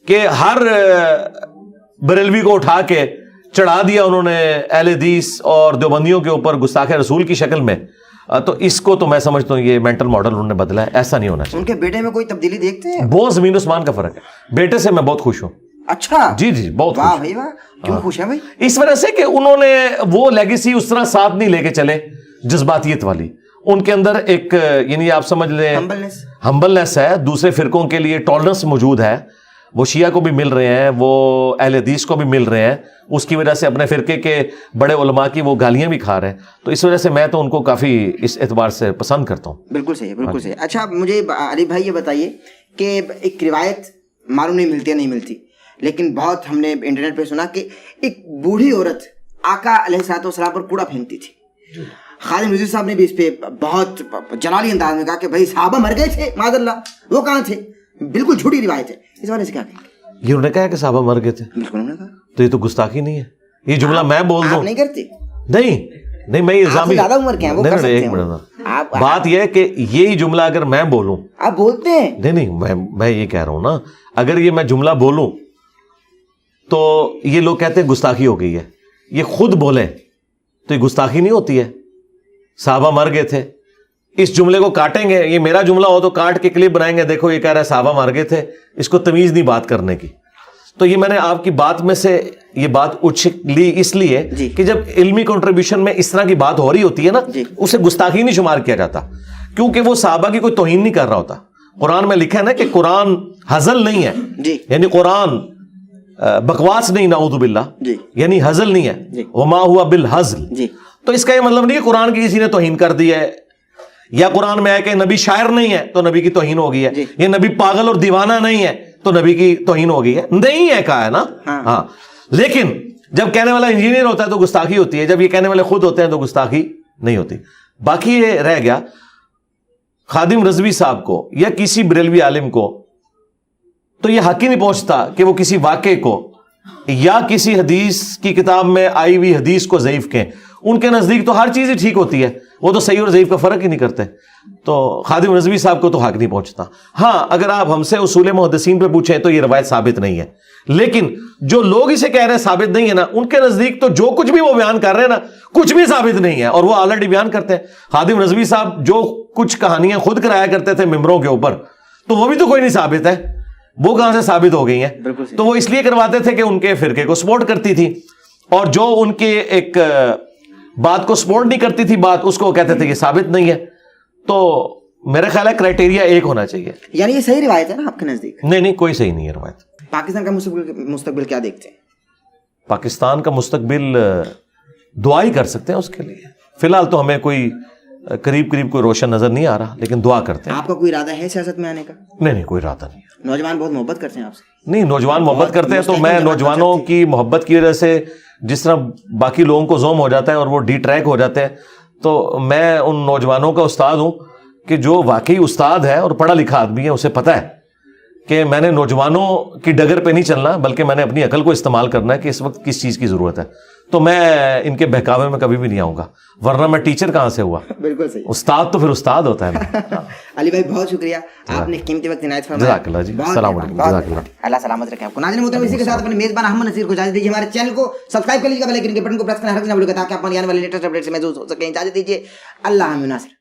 کہ ہر بریلوی کو اٹھا کے چڑھا دیا انہوں نے اہل حدیث اور دیوبندیوں کے اوپر گستاخ رسول کی شکل میں, تو اس کو تو میں سمجھتا ہوں یہ مینٹل ماڈل انہوں نے بدلا ہے, ایسا نہیں ہونا چاہیے. ان کے بیٹے میں کوئی تبدیلی دیکھتے ہیں؟ بہت زمین آسمان کا فرق ہے. بیٹے سے میں بہت خوش ہوں. اچھا, جی جی بہت واہ بھائی واہ. کیوں خوش ہے بھائی؟ اس وجہ سے کہ انہوں نے وہ لیگیسی اس طرح ساتھ نہیں لے کے چلے جذباتیت والی. ان کے اندر ایک یعنی آپ سمجھ لیں ہمبلنس ہے, دوسرے فرقوں کے لیے ٹالرنس موجود ہے. وہ شیعہ کو بھی مل رہے ہیں, وہ اہل حدیث کو بھی مل رہے ہیں, اس کی وجہ سے اپنے فرقے کے بڑے علماء کی وہ گالیاں بھی کھا رہے ہیں. تو اس وجہ سے میں تو ان کو کافی اس اعتبار سے پسند کرتا ہوں. بالکل صحیح, بالکل صحیح. اچھا مجھے علی بھائی یہ بتائیے کہ ایک روایت معلوم نہیں ملتی, لیکن بہت ہم نے انٹرنیٹ پہ سنا کہ ایک بوڑھی عورت آقا علیہ الصلوۃ والسلام پر کوڑا پھینکتی تھی. خادم رضوی صاحب نے بھی اس پہ بہت جلالی انداز میں کہا کہ بھائی صحابہ مر گئے تھے معاذ اللہ, وہ کہاں تھے؟ بالکل جھوٹی روایت ہے. اس بارے سے کیا کہیں گے؟ یہ انہوں نے کہا کہ صحابہ مر گئے تھے. بالکل انہوں نے کہا. تو یہ تو گستاخی نہیں ہے. یہ جملہ میں بول دوں نہیں کرتے. نہیں میں الزام زیادہ عمر کے ہیں وہ کر سکتے ہیں. بات یہ ہے کہ یہی جملہ اگر میں بولوں, آپ بولتے ہیں. نہیں میں یہ کہہ رہا ہوں نا, اگر یہ میں جملہ بولوں تو یہ لوگ کہتے ہیں گستاخی ہو گئی ہے. یہ خود بولیں تو یہ گستاخی نہیں ہوتی ہے. صحابہ مر گئے تھے, اس جملے کو کاٹیں گے, یہ میرا جملہ ہو تو کاٹ کے کلپ بنائیں گے, دیکھو یہ کہہ رہا ہے صحابہ مر گئے تھے, اس کو تمیز نہیں بات کرنے کی. تو یہ میں نے آپ کی بات میں سے یہ بات اچھک لی اس لیے کہ جب علمی کنٹریبیوشن میں اس طرح کی بات ہو رہی ہوتی ہے نا, اسے گستاخی نہیں شمار کیا جاتا, کیونکہ وہ صحابہ کی کوئی توہین نہیں کر رہا ہوتا. قرآن میں لکھا ہے نا کہ قرآن ہزل نہیں ہے, یعنی قرآن بکواس نہیں, نعوذ باللہ, یعنی ہزل نہیں ہے, وما ہوا بالہزل. تو اس کا یہ مطلب نہیں کہ قرآن کی کسی نے توہین کر دی ہے, یا قرآن میں ہے کہ نبی شاعر نہیں ہے تو نبی کی توہین ہو گئی ہے, یہ نبی پاگل اور دیوانہ نہیں ہے تو نبی کی توہین ہو گئی ہے. نہیں ہے کہا ہے نا. ہاں, لیکن جب کہنے والا انجینئر ہوتا ہے تو گستاخی ہوتی ہے, جب یہ کہنے والے خود ہوتے ہیں تو گستاخی نہیں ہوتی. باقی یہ رہ گیا خادم رضوی صاحب کو یا کسی بریلوی عالم کو تو یہ حق ہی نہیں پہنچتا کہ وہ کسی واقعے کو یا کسی حدیث کی کتاب میں آئی ہوئی حدیث کو ضعیف کہیں. ان کے نزدیک تو ہر چیز ہی ٹھیک ہوتی ہے, وہ تو صحیح اور ضعیف کا فرق ہی نہیں کرتے. تو خادم رضوی صاحب کو تو حق نہیں پہنچتا. ہاں, اگر آپ ہم سے اصول محدثین پہ پوچھیں تو یہ روایت ثابت نہیں ہے, لیکن جو لوگ اسے کہہ رہے ہیں ثابت نہیں ہے نا, ان کے نزدیک تو جو کچھ بھی وہ بیان کر رہے ہیں نا کچھ بھی ثابت نہیں ہے, اور وہ آلریڈی بیان کرتے ہیں. خادم رضوی صاحب جو کچھ کہانیاں خود کرایا کرتے تھے ممبروں کے اوپر, تو وہ بھی تو کوئی نہیں ثابت ہے, وہ کہاں سے ثابت ہو گئی ہیں؟ تو وہ اس لیے کرواتے تھے کہ ان کے فرقے کو سپورٹ کرتی تھی, اور جو ان کے ایک بات کو سپورٹ نہیں کرتی تھی بات, اس کو کہتے تھے کہ ثابت نہیں ہے. تو میرا خیال ہے کرائٹیریا ایک ہونا چاہیے. یعنی یہ صحیح روایت ہے نا آپ کے نزدیک؟ نہیں, کوئی صحیح نہیں ہے روایت. پاکستان کا مستقبل کیا دیکھتے ہیں؟ پاکستان کا مستقبل دعا ہی کر سکتے ہیں اس کے لیے. فی الحال تو ہمیں کوئی قریب کوئی روشن نظر نہیں آ رہا, لیکن دعا کرتے ہیں. آپ کا کوئی ارادہ ہے سیاست میں آنے کا؟ نہیں, کوئی ارادہ نہیں ہے. نوجوان بہت محبت کرتے ہیں آپ سے. نہیں, نوجوان محبت کرتے ہیں, تو میں نوجوانوں کی محبت کی وجہ سے جس طرح باقی لوگوں کو زوم ہو جاتا ہے اور وہ ڈی ٹریک ہو جاتے ہیں, تو میں ان نوجوانوں کا استاد ہوں کہ جو واقعی استاد ہے اور پڑھا لکھا آدمی ہے, اسے پتہ ہے کہ میں نے نوجوانوں کی ڈگر پہ نہیں چلنا, بلکہ میں نے اپنی عقل کو استعمال کرنا ہے کہ اس وقت کس چیز کی ضرورت ہے. تو میں ان کے بہکاوے میں کبھی بھی نہیں آؤں گا, ورنہ میں ٹیچر کہاں سے ہوا؟ بالکل صحیح. استاد تو پھر استاد ہوتا ہے. علی بھائی بہت شکریہ, آپ نے قیمتی وقت عنایت فرمایا. جزاک اللہ جی, السلام علیکم. جزاک اللہ, اللہ سلامت رکھے آپ کو. ناظرین محترم, اسی کے ساتھ اپنے میزبان احمد نصیر کو اجازت دیجیے. ہمارے چینل کو سبسکرائب کر لیجیے, بیل آئکن کے بٹن کو پریس کرنا ہر نہ بھولے تاکہ آپ ہماری آنے والی لیٹسٹ اپڈیٹ سے محظوظ ہو سکیں. اجازت دیجیے, اللہ حافظ.